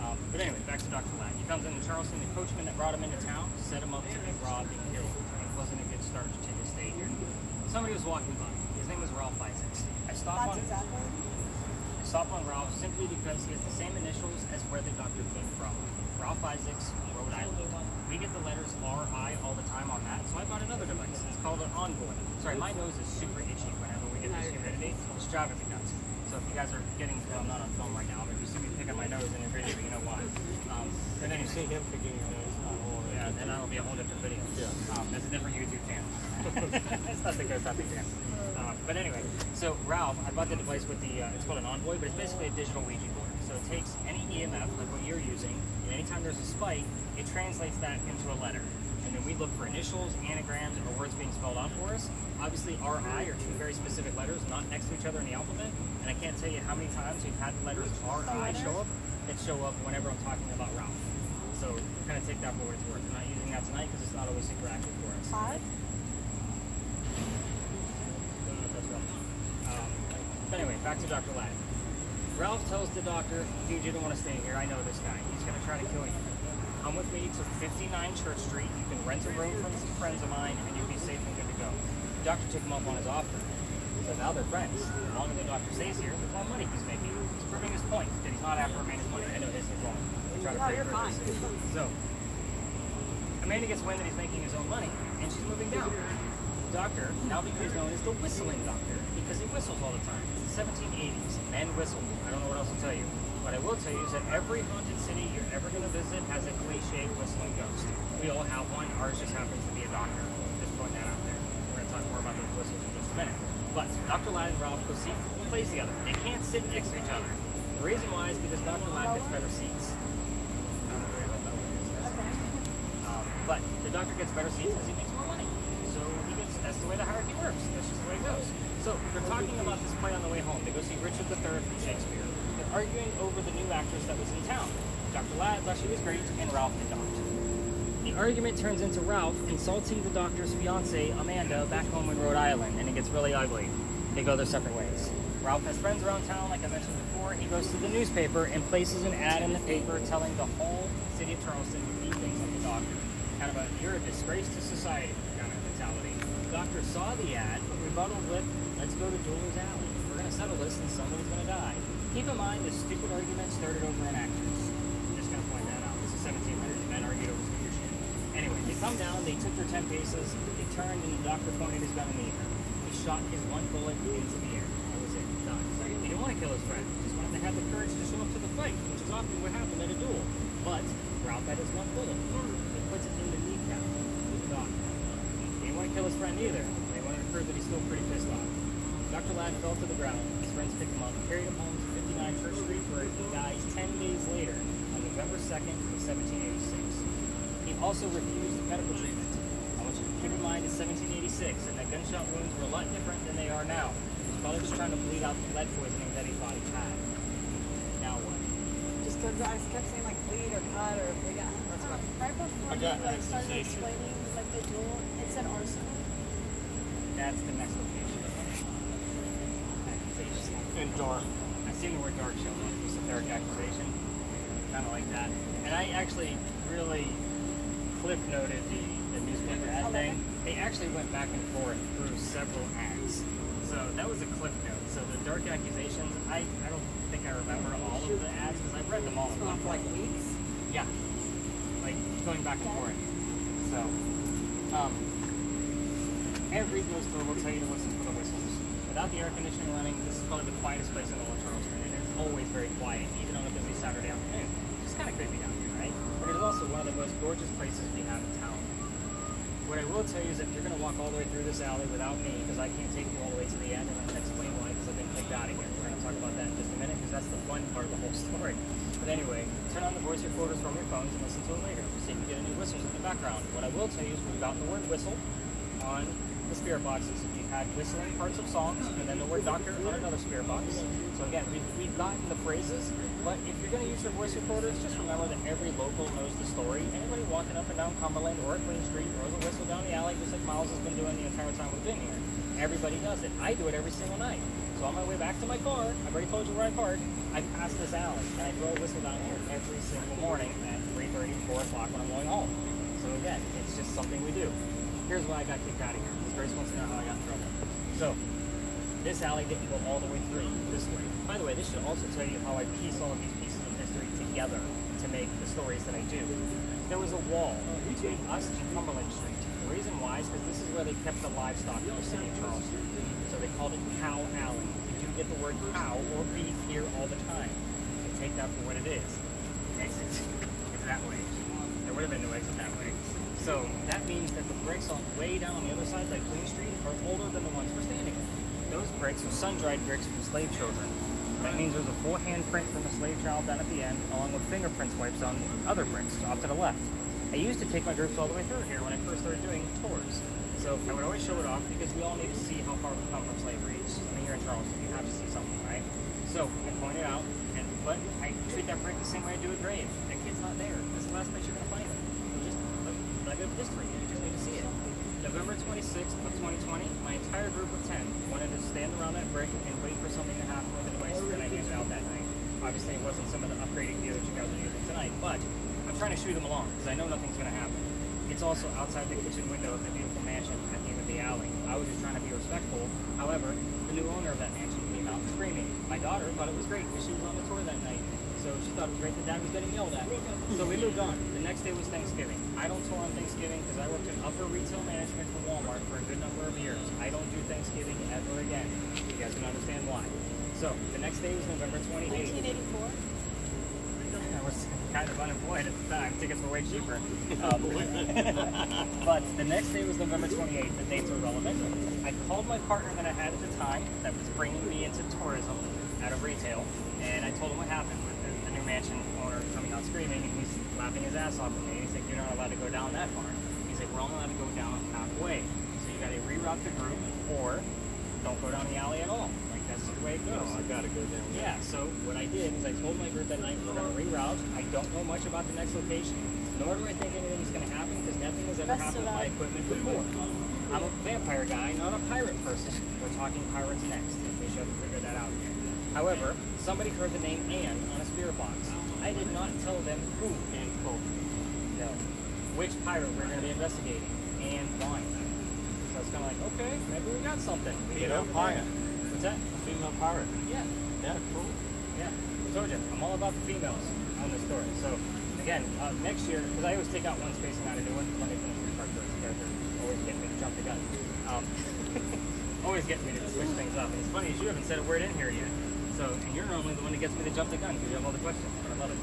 But anyway, back to Dr. Ladd. He comes into Charleston. The coachman that brought him into town set him up to be robbed and killed. It wasn't a good start to his stay here. Somebody was walking by. His name was Ralph Isaacs. I stopped on Ralph simply because he has the same initials as where the doctor came from. Ralph Isaacs, Rhode Island. We get the letters R-I all the time on that, so I bought another device. It's called an Envoy. Sorry, my nose is super itchy whenever we get this humidity. It's driving me nuts. So if you guys are getting, well, I'm not on film right now, but if you see me picking my nose in your video, you know why. And then you see him picking your nose. Yeah, then that'll be a whole different video. Yeah. That's a different YouTube channel. It's not the ghost hunting channel. But anyway, so Ralph, I bought the device with the, it's called an Envoy, but it's basically a digital Ouija board. So it takes any EMF, like what you're using, and anytime there's a spike, it translates that into a letter. And then we look for initials, anagrams, or words being spelled out for us. Obviously, R-I are two very specific letters, not next to each other in the alphabet. And I can't tell you how many times we've had the letters R-I show up that show up whenever I'm talking about Ralph. So kind of take that for what it's worth. I'm not using that tonight because it's not always super accurate for us. Five? Don't know if that's right. But anyway, back to Dr. Ladd. Ralph tells the doctor, dude, you don't want to stay here. I know this guy. He's going to try to kill you. Come with me to 59 Church Street. You can rent a room from some friends of mine, and you'll be safe and good to go. The doctor took him up on his offer. So now they're friends. The longer the doctor stays here, the more money he's making. He's proving his point that he's not after Amanda's money. I know this is wrong. We try to you're fine. So Amanda gets wind that he's making his own money, and she's moving down. The doctor now becomes known as the whistling doctor because he whistles all the time. It's the 1780s. Men whistle. I don't know what else to tell you. What I will tell you is that every haunted city you're ever going to visit has a cliche whistling ghost. We all have one. Ours just happens to be a doctor. Just putting that out there. We're going to talk more about those whistles in just a minute. But Dr. Ladd and Ralph go see plays together. They can't sit next to each other. The reason why is because Dr. Ladd gets better seats. But the doctor gets better seats because he makes more money. So that's the way the hierarchy works. That's just the way it goes. So they're talking about this play on the way home. They go see Richard III from Shakespeare. They're arguing over the new actress that was in town. Dr. Ladd thought she was great, and Ralph did not. The argument turns into Ralph insulting the doctor's fiance, Amanda, back home in Rhode Island, and it gets really ugly. They go their separate ways. Ralph has friends around town, like I mentioned before. He goes to the newspaper and places an ad in the paper telling the whole city of Charleston he thinks of the doctor. Kind of a, you're a disgrace to society kind of mentality. The doctor saw the ad, but rebutted with, let's go to Jules Alley. We're going to settle this and somebody's going to die. Keep in mind, this stupid argument started over an actress. I'm just going to point that out. This is 1700s. Men argued over stupid shit. Anyway, they come down, they took their 10 paces, they turned, and the doctor pointed his gun in the air. He shot his one bullet into the air. That was it. Done. He didn't want to kill his friend. He just wanted to have the courage to show up to the fight, which is often what happened at a duel. But Ralph had his one bullet. He puts it in the kneecap of the doctor. He didn't want to kill his friend either. They wanted to prove that he's still pretty pissed off. Dr. Ladd fell to the ground. His friends picked him up, carried him home to 59 Church Street, where he dies 10 days later on November 2nd of 1786. He also refused medical treatment. I want you to keep in mind it's 1786, and that gunshot wounds were a lot different than they are now. He was probably just trying to bleed out the lead poisoning that he thought he had. Now what? Just because I kept saying like bleed or cut or yeah, that's right. Right before he started explaining like the duel, it said arson. That's the next location. Accusation. And dark. I seen the word dark show up. It's a dark accusation. Kind of like that. And I actually really cliff noted the newspaper ad thing. They actually went back and forth through several ads. So that was a cliff note. So the dark accusations, I don't think I remember all of the ads because I've read them all. It's going on for like weeks. Yeah. Like going back and forth. So, every ghost store will tell you to listen for the whistles. Without the air conditioning running, this is probably the quietest place in all of Charleston, and it's always very quiet, even on a busy Saturday afternoon. It's kind of creepy down here, right? But it is also one of the most gorgeous places we have in town. What I will tell you is if you're going to walk all the way through this alley without me, because I can't take you all the way to the end, and I'm going to explain why, because I've been kicked out of here. We're going to talk about that in just a minute, because that's the fun part of the whole story. But anyway, turn on the voice recorders from your phones and listen to them later. See if you get any whistles in the background. What I will tell you is we've got the word whistle on the spirit boxes. We've had whistling parts of songs, and then the word doctor on another spirit box. So again, we've gotten the phrases, but if you're going to use your voice recorders, just remember that every local knows the story. Anybody walking up and down Cumberland or Queen Street throws a whistle down the alley, just like Miles has been doing the entire time we've been here. Everybody does it. I do it every single night. So on my way back to my car, I've already told you where I parked, I pass this alley, and I throw a whistle down here every single morning at 3:30, 4 o'clock when I'm going home. So again, it's just something we do. Here's why I got kicked out of here. Grace wants to know how I got in trouble. So, this alley didn't go all the way through this way. By the way, this should also tell you how I piece all of these pieces of history together to make the stories that I do. There was a wall between us and Cumberland Street. The reason why is because this is where they kept the livestock in the city of Charleston. So they called it Cow Alley. You do get the word cow or beef here all the time. So take that for what it is. Exit is that way. There would have been no exit that way. So that means that the bricks on way down on the other side, like Queen Street, are older than the ones we're standing in. Those bricks are sun-dried bricks from slave children. That means there's a full handprint from a slave child down at the end, along with fingerprint swipes on other bricks off to the left. I used to take my groups all the way through here when I first started doing tours. So I would always show it off because we all need to see how far we've come from slavery. I mean, you're in Charleston, you have to see something, right? So I point it out, but I treat that brick the same way I do a grave. That kid's not there. That's the last place you're going to find him. Of history. You just need to see it. November 26th of 2020, my entire group of 10 wanted to stand around that brick and wait for something to happen with the devices that I handed out that night. Obviously, it wasn't some of the upgraded gear that you guys are using tonight, but I'm trying to shoot them along because I know nothing's going to happen. It's also outside the kitchen window of the beautiful mansion at the end of the alley. I was just trying to be respectful. However, the new owner of that mansion came out screaming. My daughter thought it was great because she was on the tour that night. So she thought it was great that Dad was getting yelled at. So we moved on. The next day was Thanksgiving. I don't tour on Thanksgiving because I worked in upper retail management for Walmart for a good number of years. I don't do Thanksgiving ever again. You guys can understand why. So the next day was November 28th. 1984. I was kind of unemployed at the time. Tickets were way cheaper. But the next day was November 28th. The dates are relevant. I called my partner that I had at the time that was bringing me into tourism out of retail, and I told him what happened with the new mansion owner coming out screaming, and he's laughing his ass off at me. He's like, you're not allowed to go down that far. He's like, we're only allowed to go down halfway. So you got to reroute the group, or don't go down the alley at all. Like, that's the way it goes. No, I gotta go down there. Yeah, so what I did is I told my group that night we're going to reroute. I don't know much about the next location, nor do I think anything's going to happen because nothing has ever happened with my equipment before. I'm a vampire guy, not a pirate person. We're talking pirates next, in case you haven't figured that out yet. However, somebody heard the name Anne on a spirit box. I did not tell them who Anne told me. No. Which pirate we're going to be investigating. Anne Vine. So it's kind of like, okay, maybe we got something. We get over pirate. What's that? Female pirate. Yeah. Yeah, cool. Yeah. I told you, I'm all about the females on this story. So, again, next year, because I always take out one space and not a new one. Let me finish this part first. Characters always get me to jump the gun. Always get me to switch things up. And it's funny, you haven't said a word in here yet. So, and you're normally the one that gets me to jump the gun because you have all the questions. But I love it.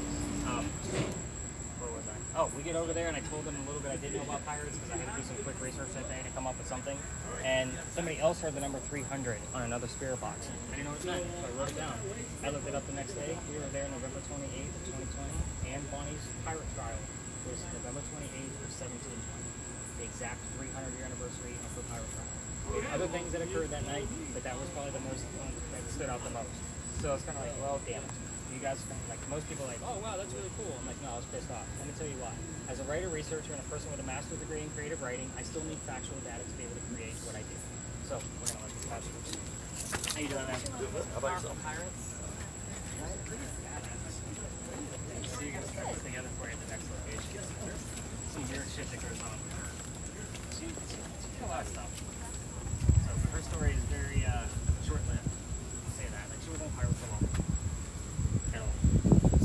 Where was I? Oh, we get over there and I told them a little bit I didn't know about pirates because I had to do some quick research that day to come up with something. And somebody else heard the number 300 on another spirit box. I didn't know what it meant, so I wrote it down. I looked it up the next day. We were there November 28th of 2020. Anne Bonny's pirate trial was November 28th of 1720. The exact 300-year anniversary of her pirate trial. We had other things that occurred that night, but that was probably the most one that stood out the most. So it's kind of like, well, damn it. You guys, like, most people are like, oh, wow, that's really cool. I'm like, no, I was pissed off. Let me tell you why. As a writer, researcher, and a person with a master's degree in creative writing, I still need factual data to be able to create what I do. So we're going to let this pass you. How you doing, man? How about yourself? Pirates. So you're going to start this together for you at the next location. Some weird shit that goes on. She did a lot of stuff. So her story is very short-lived. I'll say that. Like, she was on pirate for long.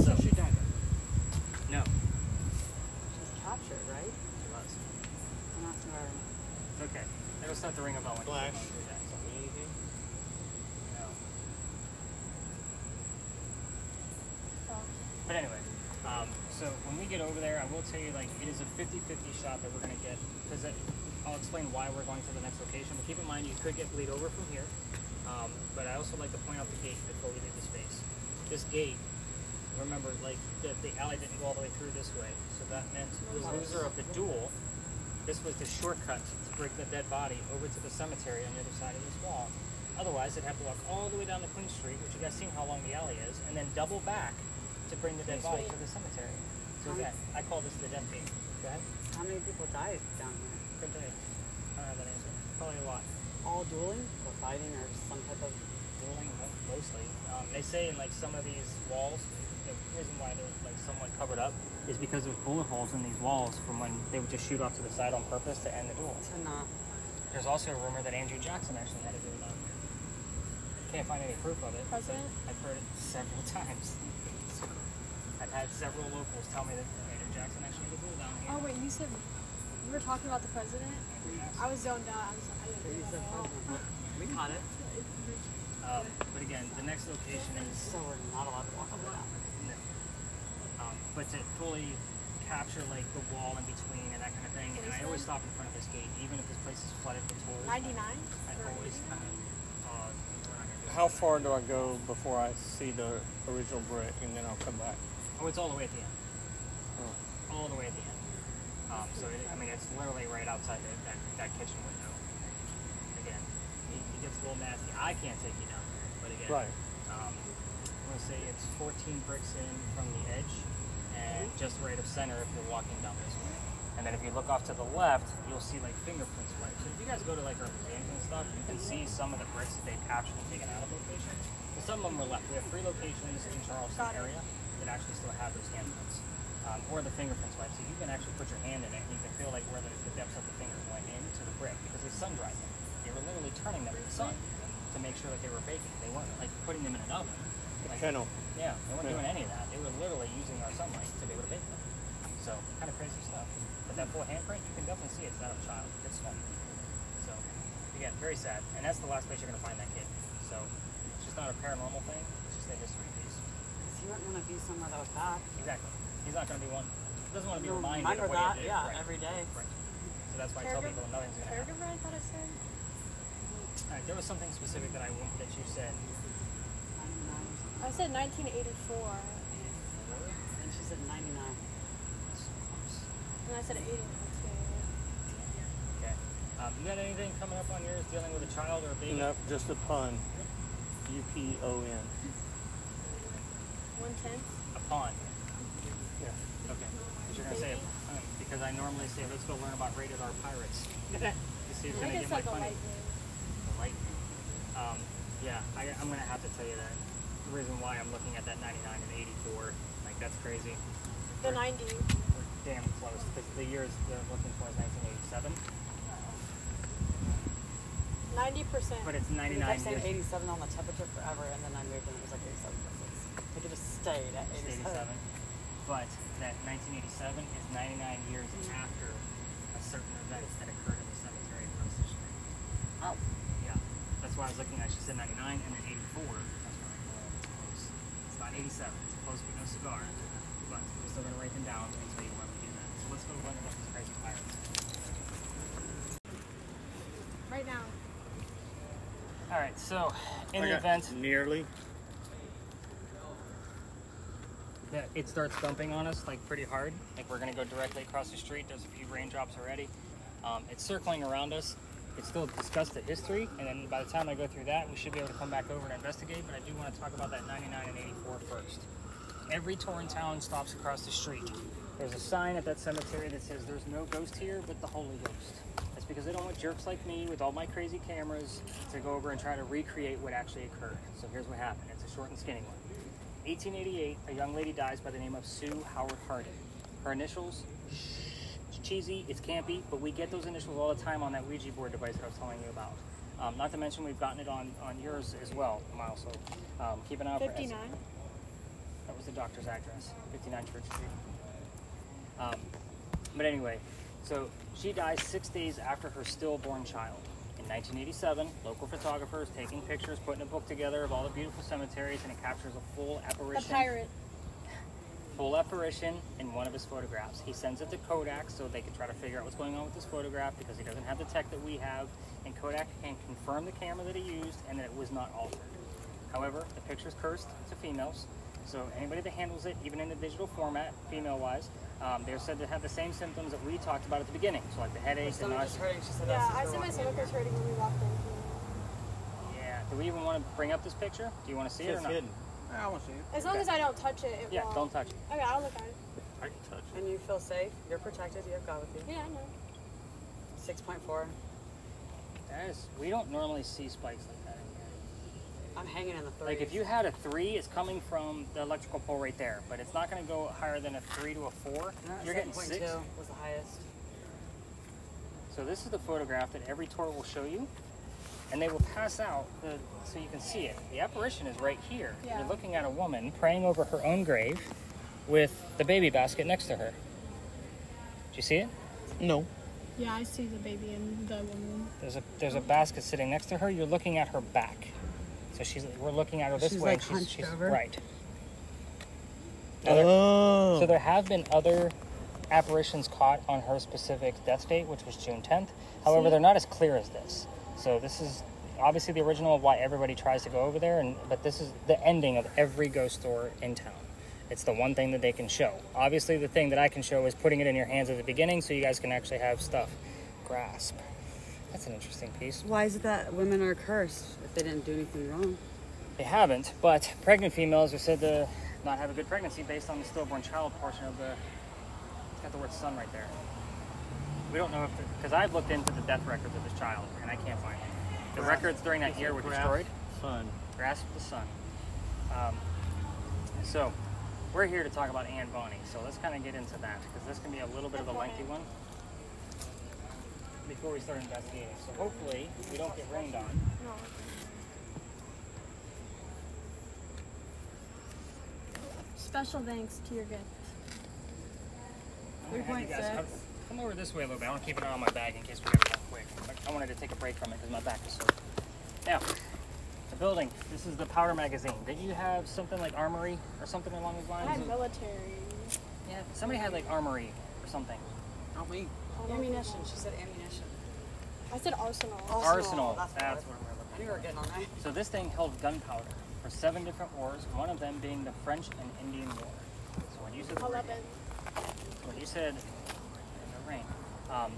So she died. No. She was captured, right? She was. I'm not sure. It's okay. It'll start to ring a bell when Flash. you do that. So Anything? no. But anyway, so when we get over there, I will tell you, like, it is a 50-50 shot that we're going to get, because I'll explain why we're going to the next location, but keep in mind you could get bleed over from here. But I also like to point out the gate before we leave the space. This gate, remember, like, the alley didn't go all the way through this way, so that meant the loser of the duel, this was the shortcut to bring the dead body over to the cemetery on the other side of this wall. Otherwise, they'd have to walk all the way down to Queen Street, which you guys seen how long the alley is, and then double back to bring the dead body to the cemetery. So again, I call this the death gate. Go ahead. How many people died down here? Good day. I don't have that answer. Probably a lot. All dueling or fighting or some type of... Dueling, mostly. They say in like some of these walls, the reason why they're like somewhat covered up is because there's bullet holes in these walls from when they would just shoot off to the side on purpose to end the duel. To not... There's also a rumor that Andrew Jackson actually had a duel down here. Can't find any proof of it. President? But I've heard it several times. I've had several locals tell me that Andrew Jackson actually had a duel down here. Oh wait, you said we were talking about the president? I was zoned out. I didn't He's hear the that at all. president. We caught it. But again, the next location is So we're not allowed to walk over that. no. But to fully capture like the wall in between and that kind of thing, and I always stop in front of this gate, even if this place is flooded with tourists. 99? I always kind of. We're not gonna do How that. far do I go before I see the original brick and then I'll come back? Oh, it's all the way at the end. Oh. All the way at the end. So I mean, it's literally right outside that kitchen window. Again, it gets a little nasty. I can't take you down there, but again, Right. I'm gonna say it's 14 bricks in from the edge, and just right of center if you're walking down this way. And then if you look off to the left, you'll see like fingerprints right. So if you guys go to like our museums and stuff, you can see some of the bricks that they've captured and taken out of locations. But some of them are left. We have 3 locations in Charleston area that actually still have those handprints. Or the fingerprint swipe, so you can actually put your hand in it and you can feel like where the depths of the fingers went into the brick because they sun dried them. They were literally turning them in the sun to make sure that they were baking. They weren't like putting them in an oven. Like, Kennel. yeah, they weren't doing any of that. They were literally using our sunlight to be able to bake them. So kind of crazy stuff. But that full handprint, you can definitely see it's not a child. It's small. So again, very sad. And that's the last place you're gonna find that kid. So it's just not a paranormal thing. It's just a history piece. Because he wouldn't want to be somewhere that was bad. Exactly. He's not going to be one. He doesn't want to be You'll reminded of remember what that, he did. yeah, Right. every day. Right. So that's why I tell people nothing's going to happen. Caregiver, I thought I said. All right, there was something specific that that you said. I said 1984. And she said 99. So close. And I said 89 too. Okay. You got anything coming up on yours dealing with a child or a baby? Nope, just a pun. U-P-O-N. 110. A pawn. Yeah. Okay. Because you're going to say a pun. Because I normally say, let's go learn about rated R pirates. You see who's going to get my funny. The lightning. Yeah, I'm going to have to tell you that. The reason why I'm looking at that 99 and 84, like that's crazy. The 90. We're damn close. Because the years they're looking for is 1987. 90%. But it's 99 I kept saying years. 87 on the temperature forever, and then I moved and it was like 87.6. Like it just stayed at 87. But that 1987 is 99 years after a certain event that occurred in the cemetery across the street. Oh. Yeah. That's why I was looking at, she said 99 and then 84. That's why I know it's close. It's not 87. It's close but no cigar. But we're still going to write them down and tell you why we do that. So let's go learn about these crazy pirates. Right now. Alright, so in the event Nearly. that it starts dumping on us like pretty hard, like we're going to go directly across the street, there's a few raindrops already. It's circling around us. It's still discussed the history, and then by the time I go through that, we should be able to come back over and investigate, but I do want to talk about that 99 and 84 first. Every tour in town stops across the street. There's a sign at that cemetery that says there's no ghost here but the Holy Ghost. That's because they don't want jerks like me with all my crazy cameras to go over and try to recreate what actually occurred. So here's what happened. It's a short and skinny one. 1888, a young lady dies by the name of Sue Howard Harding. Her initials, it's cheesy, it's campy, but we get those initials all the time on that Ouija board device that I was telling you about. Not to mention we've gotten it on yours as well, Miles, so keep an eye out for 59. That was the doctor's address, 59 Church Street. But anyway, so she dies 6 days after her stillborn child. In 1987, local photographers taking pictures, putting a book together of all the beautiful cemeteries, and it captures a full apparition. The pirate. Full apparition in one of his photographs. He sends it to Kodak so they can try to figure out what's going on with this photograph because he doesn't have the tech that we have, and Kodak can confirm the camera that he used and that it was not altered. However, the picture's cursed to females, so anybody that handles it, even in the digital format, female-wise, they're said to have the same symptoms that we talked about at the beginning. So like the headache, the nausea. Yeah, I said my stomach was hurting when we walked in. Yeah. Do we even want to bring up this picture? Do you want to see it or not? hidden. I want to see it. As long as I don't touch it, it Yeah, won't. don't touch it. Okay, I'll look at it. I can touch it. And you feel safe. You're protected. You have God with you. Yeah, I know. 6.4. We don't normally see spikes like that in here. I'm hanging in the 3s. Like if you had a 3, it's coming from the electrical pole right there, but it's not going to go higher than a 3 to a 4. No, You're getting 7.2 6. was the highest. So this is the photograph that every tour will show you, and they will pass out so you can see it. The apparition is right here. Yeah. You're looking at a woman praying over her own grave with the baby basket next to her. Do you see it? No. Yeah, I see the baby and the woman. There's a basket sitting next to her. You're looking at her back. So we're looking at her this She's way. like and hunched over? Right. Oh. So there have been other apparitions caught on her specific death date, which was June 10th. However, they're not as clear as this. So this is obviously the original of why everybody tries to go over there, but this is the ending of every ghost store in town. It's the one thing that they can show. Obviously, the thing that I can show is putting it in your hands at the beginning so you guys can actually have stuff. Grasp. That's an interesting piece. Why is it that women are cursed if they didn't do anything wrong? They haven't, but pregnant females are said to not have a good pregnancy based on the stillborn child portion of the... It's got the word son right there. We don't know if... Because I've looked into the death records of this child, and I can't find it. The records during that year were destroyed. Sun. Grasp the sun. So, we're here to talk about Anne Bonny, so let's kind of get into that, because this can be a little bit of a lengthy one before we start investigating. So hopefully, we don't get rained on. No. Special thanks to your gift. I'm gonna have you guys 3.6. come over this way a little bit. I want to keep it on my bag in case we get it quick. I wanted to take a break from it because my back is sore. Now, the building. This is the powder magazine. Did you have something like armory or something along those I lines? had military. Yeah, somebody had like armory or something. Not me. Ammunition. She said ammunition. I said arsenal. Arsenal. That's That's what what we're I looking knew we were getting on that. So this thing held gunpowder for 7 different wars, one of them being the French and Indian War. So when you said 11. in the rain,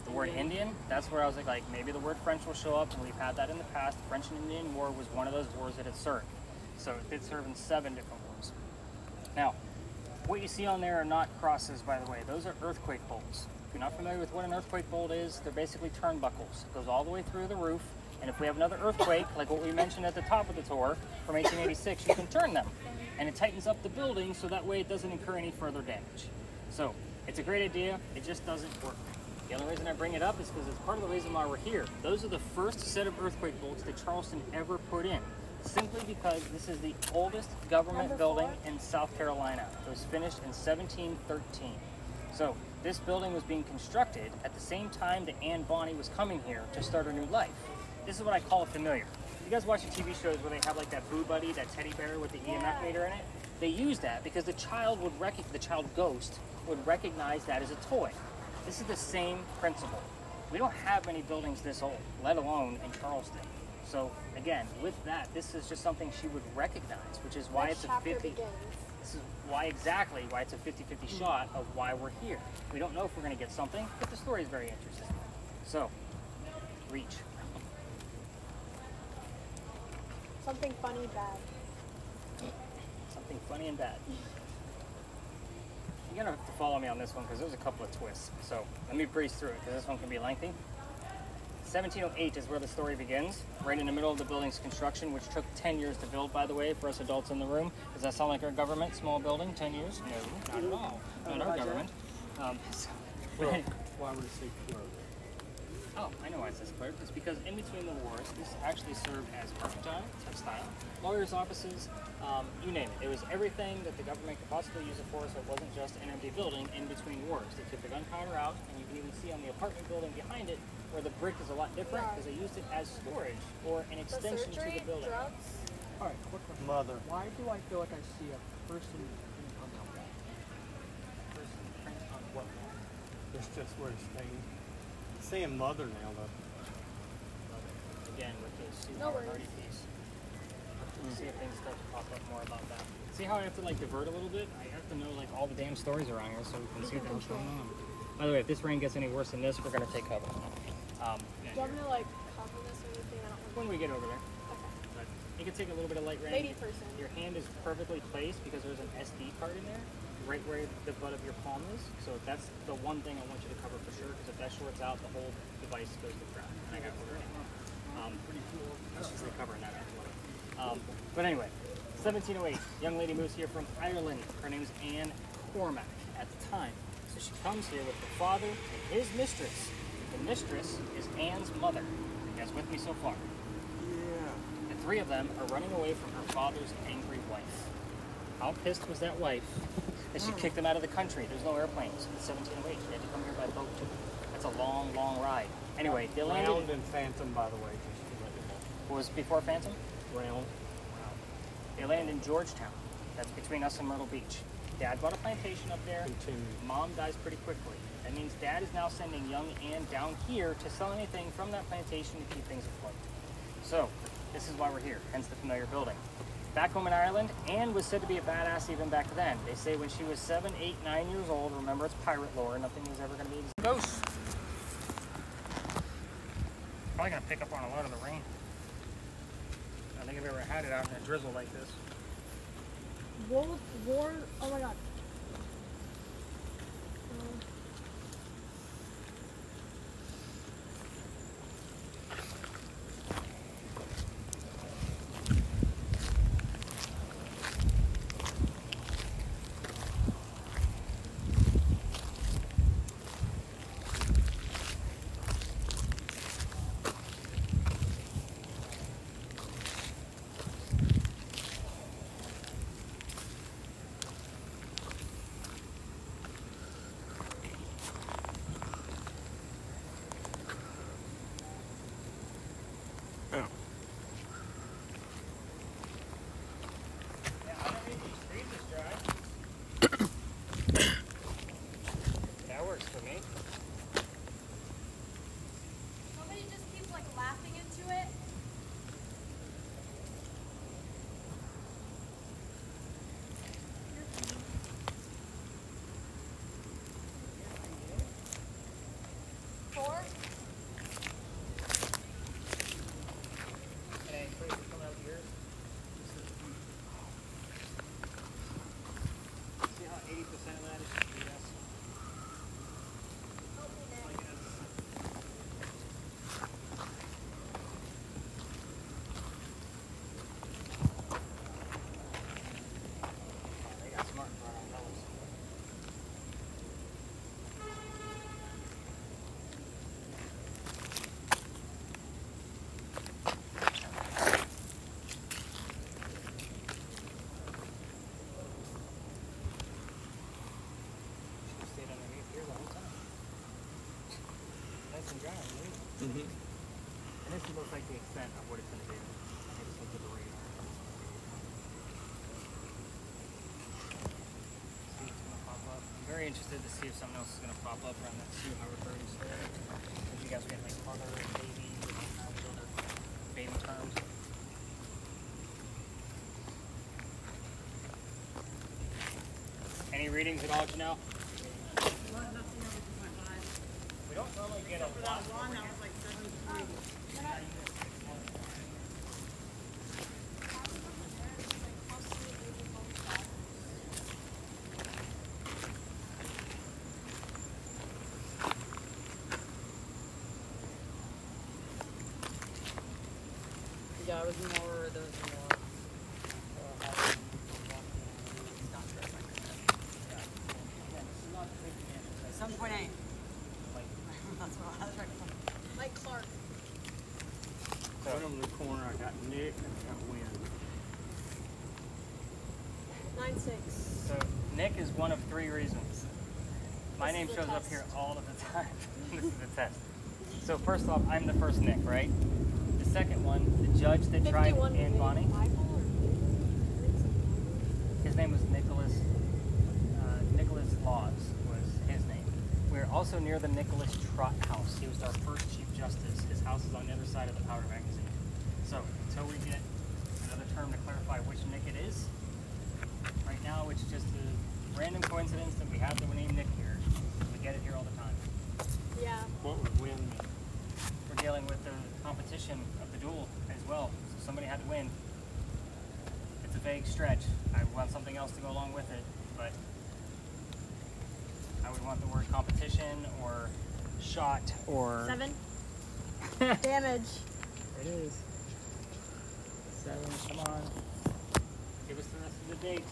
The word Indian, that's where I was like, maybe the word French will show up, and we've had that in the past. The French and Indian War was one of those wars that it served. So it did serve in 7 different wars. Now, what you see on there are not crosses, by the way. Those are earthquake bolts. If you're not familiar with what an earthquake bolt is, they're basically turnbuckles. It goes all the way through the roof, and if we have another earthquake, like what we mentioned at the top of the tour from 1886, you can turn them. And it tightens up the building so that way it doesn't incur any further damage. So, it's a great idea, it just doesn't work. The only reason I bring it up is because it's part of the reason why we're here. Those are the first set of earthquake bolts that Charleston ever put in, simply because this is the oldest government building in South Carolina. It was finished in 1713. So this building was being constructed at the same time that Anne Bonny was coming here to start her new life. This is what I call a familiar. You guys watch the TV shows where they have like that Boo Buddy, that teddy bear with the EMF meter in it? They use that because the child ghost would recognize that as a toy. This is the same principle. We don't have many buildings this old, let alone in Charleston. So again, with that, this is just something she would recognize, which is why it's a 50. This is why it's a 50-50 shot of why we're here. We don't know if we're going to get something, but the story is very interesting. So, reach. Something funny, bad. Something funny and bad. You're gonna have to follow me on this one because there's a couple of twists. So let me breeze through it because this one can be lengthy. 1708 is where the story begins, right in the middle of the building's construction, which took 10 years to build, by the way, for us adults in the room. Does that sound like our government? Small building, 10 years? No, not at all. Not our government. Why would it say clerk? Oh, I know why it says clerk. It's because in between the wars, this actually served as mercantile, textile, lawyers' offices, you name it. It was everything that the government could possibly use it for, so it wasn't just an empty building in between wars. They took the gunpowder out, and you can even see on the apartment building behind it where the brick is a lot different because they used it as storage or an extension to the building. All right, quick question. Mother. Why do I feel like I see a person on that wall? Person print on what wall? It's just where it's staying. It's saying mother now, though. Again, with the Sue No worries. Hardy piece. See if things start to pop up more about that. See how I have to like divert a little bit? I have to know like all the damn stories around here so we can see what's going on. By the way, if this rain gets any worse than this, we're gonna take cover. Do you want me to like cover this or anything? I don't know. When we get over there. Okay. But you can take a little bit of light rain. Lady person. Your hand is perfectly placed because there's an SD card in there, right where the butt of your palm is. So that's the one thing I want you to cover for sure, because if that shorts out, the whole device goes to crap. And I got order anymore. Pretty cool. Let's just covering that out. But anyway, 1708, young lady moves here from Ireland. Her name is Anne Cormac at the time. So she comes here with the father and his mistress. The mistress is Anne's mother. You guys with me so far? Yeah. The three of them are running away from her father's angry wife. How pissed was that wife that she kicked them out of the country? There's no airplanes. It's 1708. They had to come here by boat. That's a long, long ride. Anyway, they landed. Round and Phantom, by the way, just to let you know. What was before Phantom? Round. They land in Georgetown. That's between us and Myrtle Beach. Dad bought a plantation up there. Continue. Mom dies pretty quickly. That means Dad is now sending young Anne down here to sell anything from that plantation to keep things afloat. So, this is why we're here, hence the familiar building. Back home in Ireland, Anne was said to be a badass even back then. They say when she was 7, 8, 9 years old, remember it's pirate lore, nothing was ever going to be ghosts. Probably going to pick up on a lot of the rain. I don't think I've ever had it out in a drizzle like this. War, oh my god. Mm-hmm. And this looks like the extent of what it's going to do. I just looked at the radar. See what's going to pop up. I'm very interested to see if something else is going to pop up around that Sioux Harbor birds. If you guys are getting like mother, baby, all these other baby terms. Any readings at all, Janelle? We don't normally get a lot. Yeah, it was more, there was more. 7.8. That's what I was right. Mike Clark. Right over the corner, I got Nick and I got Wynn. 9-6. So Nick is one of 3 reasons. My This name is the shows up test. here all of the time. This is the test. So first off, I'm the first Nick, right? The second one, the judge that tried 51 Ann Bonnie, Bible or his name was Nicholas Laws was his name. We're also near the Nicholas Trott House. He was our first Chief Justice. His house is on the other side of the powder magazine. So until we get another term to clarify which Nick it is, right now it's just a random coincidence that we have the name Nick here. We get it here all the time. Yeah. What would Wynn mean? We're dealing with the competition of the duel as well. So somebody had to win. It's a vague stretch. I want something else to go along with it, but I would want the word competition or shot or 7. Damage. It is. 7, come on. Give us the rest of the date.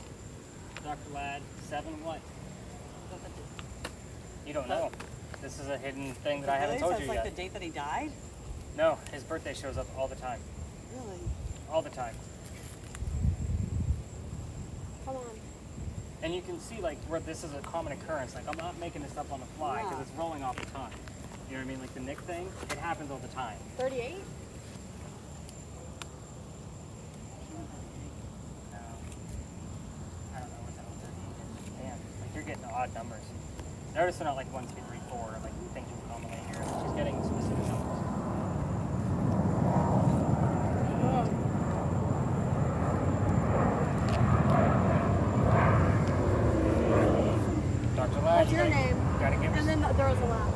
Dr. Ladd, 7 what? You don't know. This is a hidden thing that I haven't told you That's like yet. the date that he died? No, his birthday shows up all the time. Really? All the time. Come on. And you can see like where this is a common occurrence. Like I'm not making this up on the fly because Yeah. it's rolling off the tongue. You know what I mean? Like the Nick thing, it happens all the time. 38. No. I don't know what that was. Damn, like you're getting odd numbers. Notice they're not like 1, 2, 3, 4, like things you would normally hear. She's getting specific numbers. Dr. Ladd, What's your name? Gotta give us. And then there was a laugh.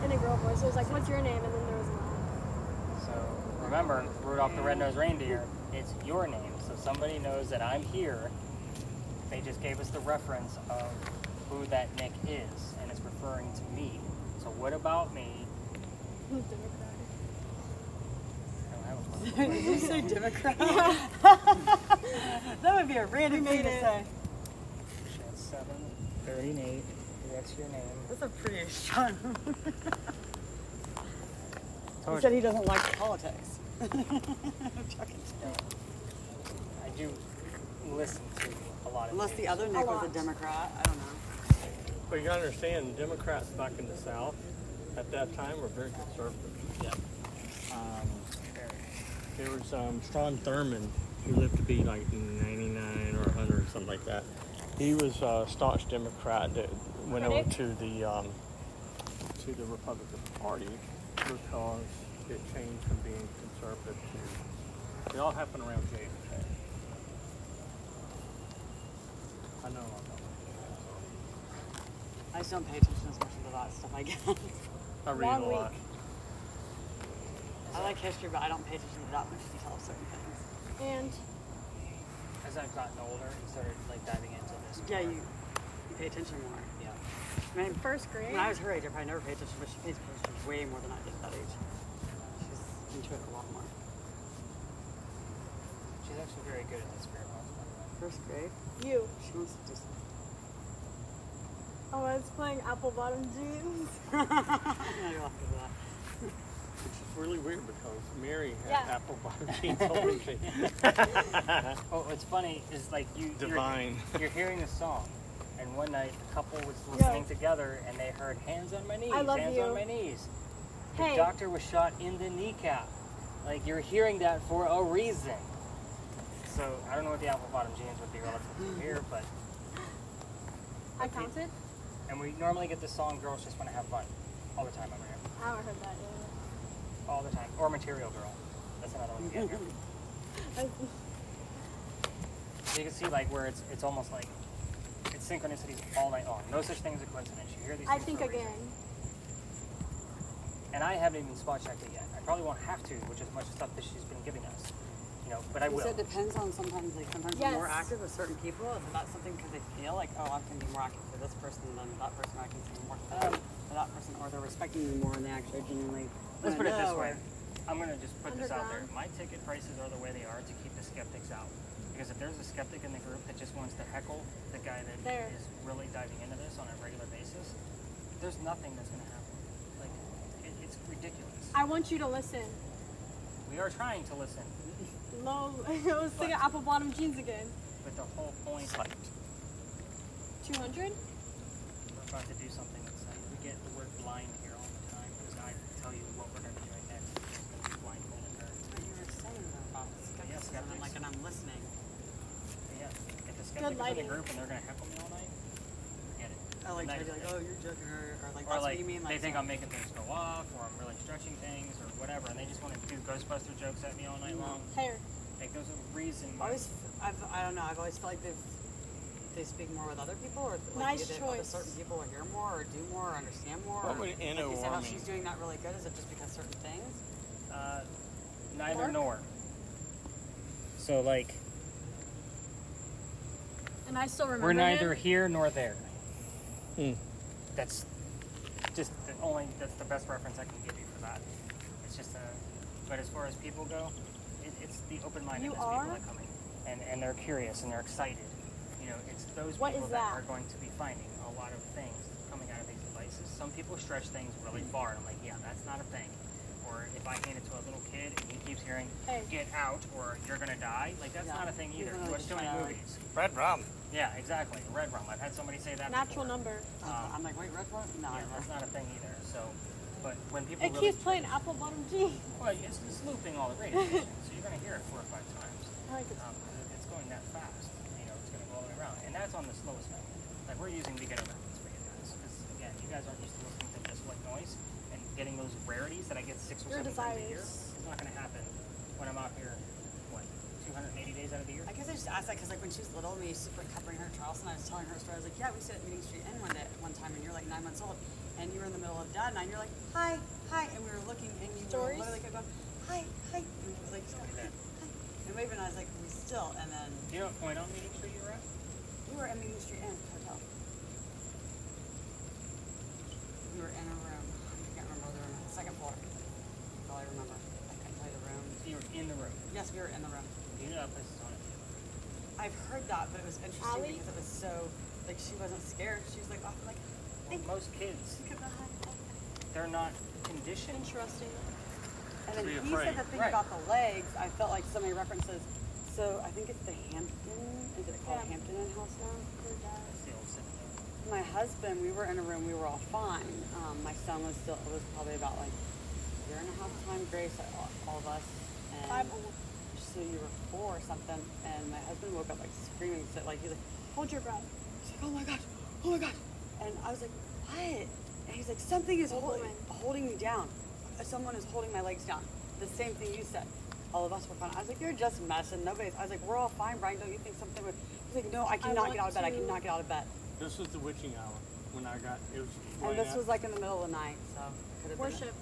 In a girl voice. It was like, what's your name? And then there was a laugh. So remember, Rudolph the Red-Nosed Reindeer, it's your name. So somebody knows that I'm here. They just gave us the reference of who that Nick is, and it's referring to me. So what about me? Democrat. I don't have a clue. Did you say Democrat? That would be a random thing to say. Shit, 7, 38. That's your name. That's a pretty strong. He Told said you. he doesn't like politics. I do listen to a lot of Unless news. the other Nick was a lot. Democrat. I don't know. Well, you gotta understand, Democrats back in the South at that time were very conservative. Yeah. There was Strom Thurmond, who lived to be like 99 or 100 or something like that. He was a staunch Democrat that went over to the Republican Party because it changed from being conservative to. It all happened around JFK. I know all about I just don't pay attention as much to that stuff, I guess. I read Long a lot. week. I like history, but I don't pay attention to that much detail of certain things. And As I've gotten older and started like diving into this. Yeah, more. you pay attention more. Yeah. I mean, first grade. when I was her age, I probably never paid attention, but she pays attention way more than I did at that age. She's into it a lot more. She's actually very good at this spirit box, by the way. First grade, You. she wants to just. Oh, I was playing apple bottom jeans. Yeah, you're laughing at that. Which is really weird because Mary had Yeah. apple bottom jeans on her feet. Oh, what's funny is like Divine. You're hearing the song, and one night a couple was listening together, and they heard "Hands on My Knees, I love Hands you. on My Knees," The Hey. doctor was shot in the kneecap. Like, you're hearing that for a reason. So, I don't know what the apple bottom jeans would be relative to here, but... I counted. And we normally get this song, Girls Just Want to Have Fun, all the time over here. I haven't heard that yet. All the time. Or Material Girl. That's another one we get here. So you can see, like, where it's almost like it's synchronicities all night long. No such thing as a coincidence. You hear these I things think for a reason. again. And I haven't even spot checked it yet. I probably won't have to, which is much stuff that she's been giving us. You know, but I will. So it depends on sometimes Yes. we're more active with certain people. Is that something because they feel like, oh, I can be more active for this person than that person, I can say more for that person, or they're respecting me more and they actually genuinely. Let's put it this know, way. or- I'm going to just put this out there. Underground. My ticket prices are the way they are to keep the skeptics out. Because if there's a skeptic in the group that just wants to heckle the guy that There. is really diving into this on a regular basis, there's nothing that's going to happen. Like, it's ridiculous. I want you to listen. We are trying to listen, No, I was thinking apple bottom jeans again. but the whole point, 200? we're about to do something exciting. We get the word blind here all the time because I tell you what we're going to be doing next. It's just going to be blindfolded her. That's what you were saying about skepticism. skeptics. I'm like, and I'm listening. Yeah, if the skeptics in the lighting. group and they're going to heckle me all night, forget it. I like Night try to be like, is oh, you're joking, or like Or that's like what you mean. Like they think I'm making things go off, or I'm really stretching things, or whatever, and they just want to do Ghostbuster jokes at me all night long. Hair. Like there's a reason. I Why. don't know. I've always felt like they speak more with other people, or like Nice do choice. certain people will hear more, or do more, or understand more. What or, would like you said, how interwarming- she's doing that really good. Is it just because certain things? Neither Mark? nor. So like And I still remember we're neither him. here nor there. Hmm. That's just that's the best reference I can give you for that. It's just but as far as people go, it's the open-mindedness You people are? that come in, and they're curious and they're excited. You know, it's those What people is that that? are going to be finding a lot of things coming out of these devices. Some people stretch things really far, and I'm like, yeah, that's not a thing. Or if I hand it to a little kid and he keeps hearing, Hey. get out, or you're gonna die, like that's Yeah. not a thing either. Even You though watch they too many try to- movies. Red rum. Yeah, exactly. Red rum. I've had somebody say that Natural before. number. I'm like, wait, red one? No, Yeah, that's not a thing either. So, but when people It really keeps playing apple bottom jeans. well, it's looping all the radio stations, so you're gonna hear it 4 or 5 times. I like it. Because it's going that fast. You know, it's gonna go all the way around, and that's on the slowest mode. Like we're using beginner methods for you guys, because again, you guys aren't used to listening to just white noise and getting those rarities that I get 6 or Your 7 times a year. desires. It's not gonna happen when I'm out here. What, 280 days out of the year? I guess I just asked that because, like, when she was little, we used to like covering her in Charleston. I was telling her a story. I was like, yeah, we sit at Meeting Street Inn one time, and you're like 9 months old, and you were in the middle of Dad, and you're like, hi, hi, and we were looking, and you Stories? were literally kept going, hi, hi, and we were like, hi, and waving. And I was like, we still, and then Do you know what point on Meeting Street you were at? we were at Meeting Street Inn hotel. We were in a room. I can't remember the room. Second floor. That's all I remember. I couldn't tell you the room. You were in the room. Yes, we were in the room. You know that place is on it. I've heard that, but it was interesting Allie? because it was so, like, she wasn't scared. She was like, oh, like, Well, most kids, goodbye. they're not conditioned. Interesting. And then Be he afraid. said the thing Right. about the legs. I felt like so many references. So I think it's the Hampton. Is it called Yeah. Hampton Inn House now? That's the old Citadel. My husband, we were in a room. We were all fine. My son was probably about like a year and a half time grace, all of us. And 5 almost. so you were 4 or something. And my husband woke up like screaming. So like he's like, Hold your breath. he's like, oh my gosh, oh my gosh. And I was like, what? And he's like, something is Old woman. holding me down. Someone is holding my legs down. The same thing you said. All of us were fine. I was like, you're just messing. Nobody's. I was like, we're all fine, Brian. Don't you think something would? He's like, no, I cannot want get out of bed. I to- cannot get out of bed. This was the witching hour when I got it was. And right this out- was like in the middle of the night, so could have been it. Worship.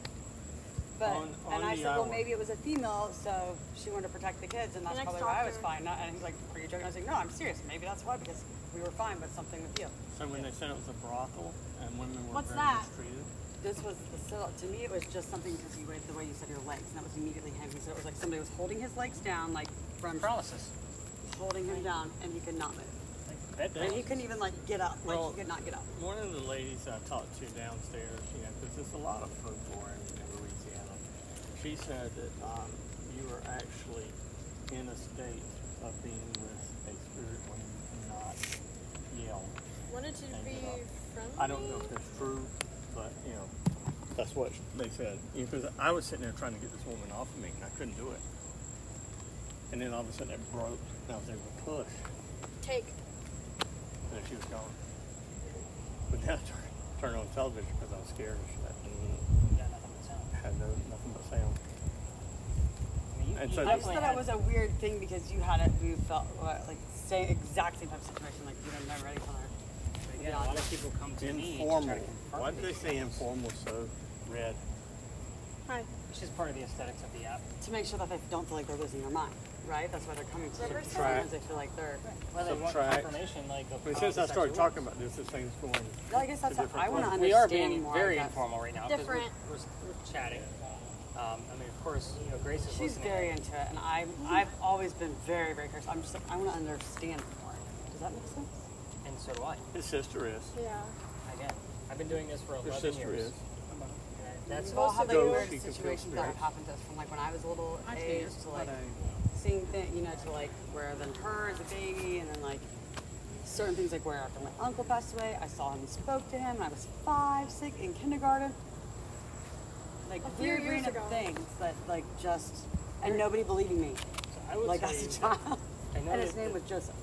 But On and I the said, well, hour. maybe it was a female, so she wanted to protect the kids, and that's The next probably why I was doctor. fine. And he's like, are you joking? I was like, no, I'm serious. Maybe that's why, because we were fine, but something with you. So when they said it was a brothel and women were What's very that? mistreated. This was to me, it was just something because you waved the way you said your legs, and that was immediately him. He said it was like somebody was holding his legs down, like from Paralysis. holding him down, and he could not move. Like bed And he paralysis. couldn't even like get up. Like Well, he could not get up. One of the ladies I talked to downstairs, you know, because there's a lot of folklore in Louisiana, she said that you were actually in a state of being with a spirit when you cannot yell. Wanted to And, be friendly. I don't know if that's true, but you know, That's what they said. Because I was sitting there trying to get this woman off of me, and I couldn't do it. And then all of a sudden it broke, and I was able to push, Take. and then she was gone. But then I turned on television because I was scared of shit. You got nothing but sound. Had nothing but sound. I mean, And you so- I just definitely thought had- that was a weird thing because you had it, you felt like same exact same type of situation, like you had never ready for her. Again, a lot of people come to me to try Informal. to confirm Why did they these say things. informal so red? Hi. It's just part of the aesthetics of the app. To make sure that they don't feel like they're losing their mind, right? That's why they're coming to you. Riverside? Sometimes they feel like they're. Well, they want Subtract. confirmation, like, of But how since I this started actually talking works. about this thing's going. Well, I guess that's. to different I want to places. We are understand being more. very I guess. informal right now. 'Cause Different. We're chatting. I mean, of course, you know, Grace is She's listening. very into it, and I've always been very, very curious. I'm just, I want to understand more. Does that make sense? And so do I. His sister is. Yeah. Again, I've been doing this for Her 11 sister years. is. That's Well, how of they you- weird She can feel situations that have spirits. happened to us from like when I was a little I age see. to like But seeing things, you know, to like where then her as a baby, and then like certain things like where after my uncle passed away, I saw him and spoke to him, and I was 5, 6 in kindergarten. Like A few weird years random ago. things that like just and nobody believing me, So I would like tell as you a child. I know And his that name was Joseph.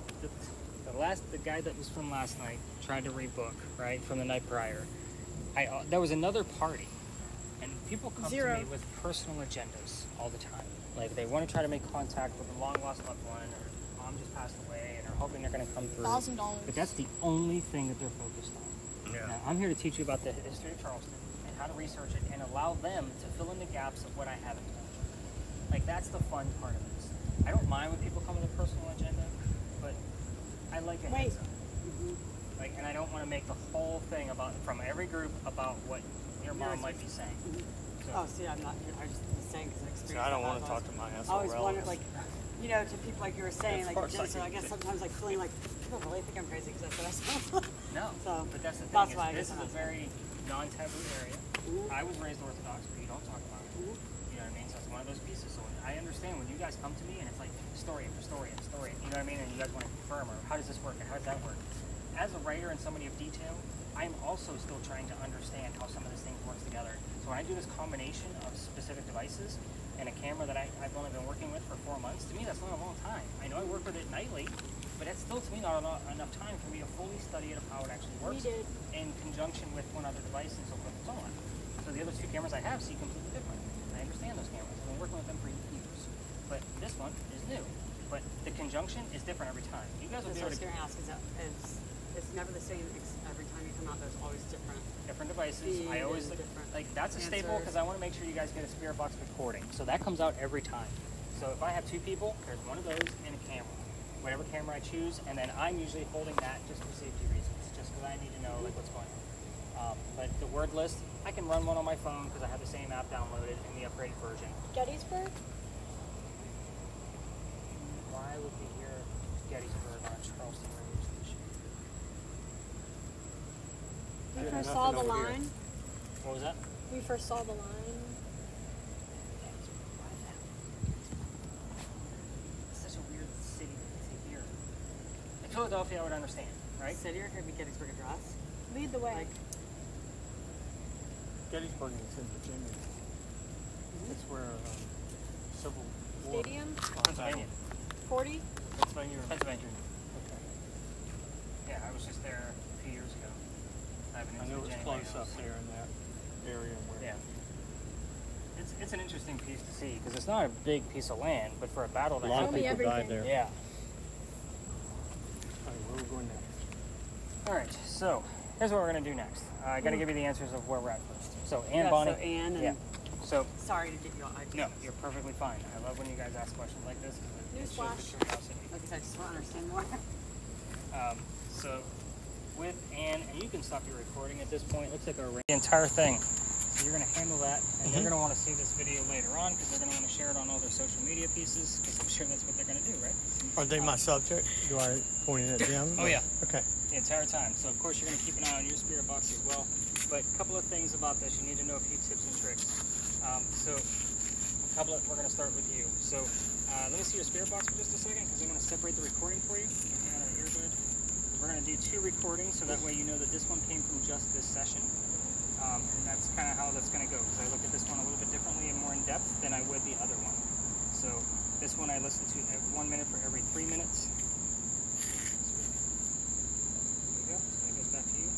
the guy that was from last night tried to rebook, right, from the night prior. There was another party, and people come Zero. to me with personal agendas all the time. Like they want to try to make contact with a long lost loved one, or mom just passed away, and are hoping they're going to come through. $1,000. But that's the only thing that they're focused on. Yeah. Now, I'm here to teach you about the history of Charleston and how to research it and allow them to fill in the gaps of what I haven't done. Like that's the fun part of this. I don't mind when people come with a personal agenda, but I like a Wait. heads up. Like, and I don't want to make the whole thing about from every group about what your mom might be saying. So, Oh, see, I'm not. I just was saying because experience. See, I don't want to that talk was- to my I asshole always wondered, relatives. like, you know, to people like you were saying, As like, far as I Jensen, I can guess think. sometimes like feeling like people really think I'm crazy because that's what I sound. no, So, but that's the thing. that's why I This guess is a I'm very non-taboo area. Mhm. I was raised Orthodox, but you don't talk about it. Mhm. You know what I mean? So it's one of those pieces. So I understand when you guys come to me and it's like story after story and story. You know what I mean? And you guys want to confirm, or how does this work, or how does that work? As a writer and somebody of detail, I'm also still trying to understand how some of this thing works together. So when I do this combination of specific devices and a camera that I've only been working with for 4 months, to me that's not a long time. I know I work with it nightly, but that's still to me not enough time for me to fully study it of how it actually works We did. in conjunction with one other device and so forth and so on. So the other 2 cameras I have see completely different. I understand those cameras. I've been working with them for years. But this one is new. But the conjunction is different every time. You guys will That's be what I able was to going to ask. Is that it's never the same every time you come out. There's always different. different devices. Feed I always and different like that's a staple answers. because I want to make sure you guys get a spirit box recording. So that comes out every time. So if I have 2 people, there's one of those and a camera, whatever camera I choose, and then I'm usually holding that just for safety reasons, just because I need to know like what's going on. But the word list, I can run one on my phone because I have the same app downloaded in the upgrade version. Gettysburg? Why would we hear Gettysburg on a Charleston radio station? We Yeah, first nothing saw the over here. line. What was that? We first saw the line. It's such a weird city to hear. In Philadelphia, I would understand, right? City or could be Gettysburg Address. Lead the way. Like, Gettysburg is in Virginia. It's where Civil War. Stadium? Pennsylvania. 40? Pennsylvania. Pennsylvania. Okay. Yeah, I was just there a few years ago. I haven't I know it's Virginia close right now, up so- there in that area where. Yeah. It's an interesting piece to see because it's not a big piece of land, but for a battle A to lot of Tell me happen. people died everything. there. Yeah. All right, where are we going next? All right. So here's what we're gonna do next. I got to give you the answers of where we're at first. So Ann, yeah, Bonnie. so Anne and yeah. So sorry to get you all. no, you're perfectly fine. I love when you guys ask questions like this because it shows Newsflash. the curiosity. Like I said, I just want to understand more. So with Ann, and you can stop your recording at this point. Looks like the entire thing. So you're going to handle that, and they're going to want to see this video later on because they're going to want to share it on all their social media pieces because I'm sure that's what they're going to do, right? Are they my subject? Do I point it at them? Oh, yeah. Okay. The entire time. So of course you're going to keep an eye on your spirit box as well. But a couple of things about this, you need to know a few tips and tricks. We're going to start with you. So let me see your spirit box for just a second because I'm going to separate the recording for you. Hang on an earbud. We're going to do 2 recordings so that way you know that this one came from just this session. And that's kind of how that's going to go, because I look at this one a little bit differently and more in depth than I would the other one. So this one I listen to 1 minute for every 3 minutes. There you go. So that goes back to you.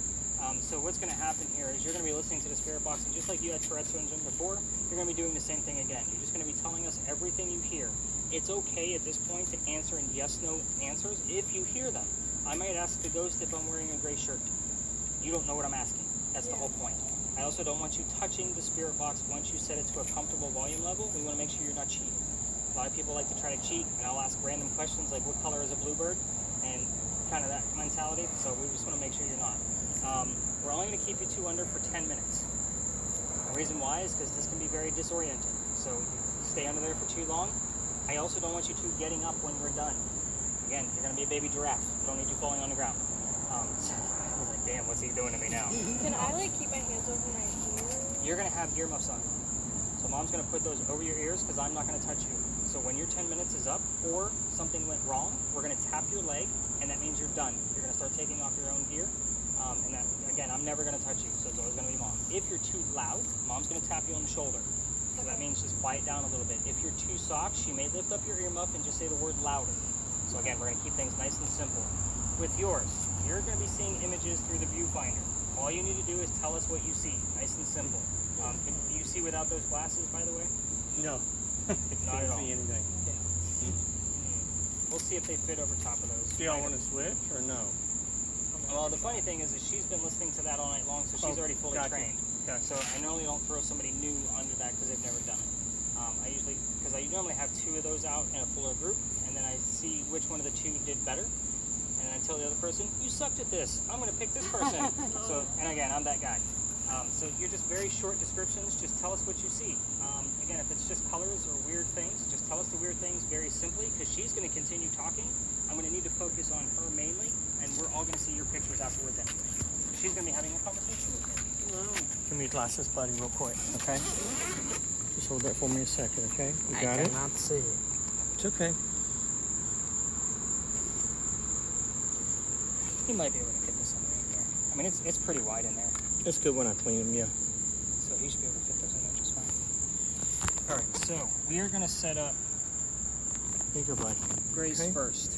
So what's going to happen here is you're going to be listening to the spirit box, and just like you had Tourette syndrome before, you're going to be doing the same thing again. You're just going to be telling us everything you hear. It's okay at this point to answer in yes/no answers if you hear them. I might ask the ghost if I'm wearing a gray shirt. You don't know what I'm asking. That's the whole point. I also don't want you touching the spirit box once you set it to a comfortable volume level. We want to make sure you're not cheating. A lot of people like to try to cheat, and I'll ask random questions like, what color is a bluebird? And kind of that mentality. So we just want to make sure you're not. We're only going to keep you two under for 10 minutes. The reason why is because this can be very disorienting. So stay under there for too long. I also don't want you two getting up when we're done. Again, you're going to be a baby giraffe. I don't need you falling on the ground. So I was like, damn, what's he doing to me now? Can I like keep my hands over my ears? You're going to have earmuffs on. So mom's going to put those over your ears because I'm not going to touch you. So when your 10 minutes is up or something went wrong, we're going to tap your leg, and that means you're done. You're going to start taking off your own gear. And that, again, I'm never going to touch you, so it's always going to be mom. If you're too loud, mom's going to tap you on the shoulder. So that means just quiet down a little bit. If you're too soft, she may lift up your earmuff and just say the word louder. So again, we're going to keep things nice and simple. With yours, you're going to be seeing images through the viewfinder. All you need to do is tell us what you see. Nice and simple. Can you see without those glasses, by the way? No. Not at all. See anything. We'll see if they fit over top of those. Do y'all want to switch or no? Well, the funny thing is she's been listening to that all night long, so she's already fully trained. Gotcha. So I normally don't throw somebody new under that because they've never done it. Because I normally have two of those out in a fuller group, and then I see which one of the two did better, and then I tell the other person, you sucked at this, I'm going to pick this person. So, and again, I'm that guy. So you're just very short descriptions, just tell us what you see. Again, if it's just colors or weird things, just tell us the weird things very simply, because she's going to continue talking. I'm going to need to focus on her mainly, and we're all going to see your pictures afterwards anyway. She's going to be having a conversation with her. Give me your glasses, buddy, real quick, okay? Just hold that for me a second, okay? You got it? I cannot see it. It's okay. He might be able to get this in there. I mean, it's pretty wide in there. It's good when I clean them, yeah. So he should be able to fit those in there just fine. All right, so we are going to set up Here you go, bud. Grace first.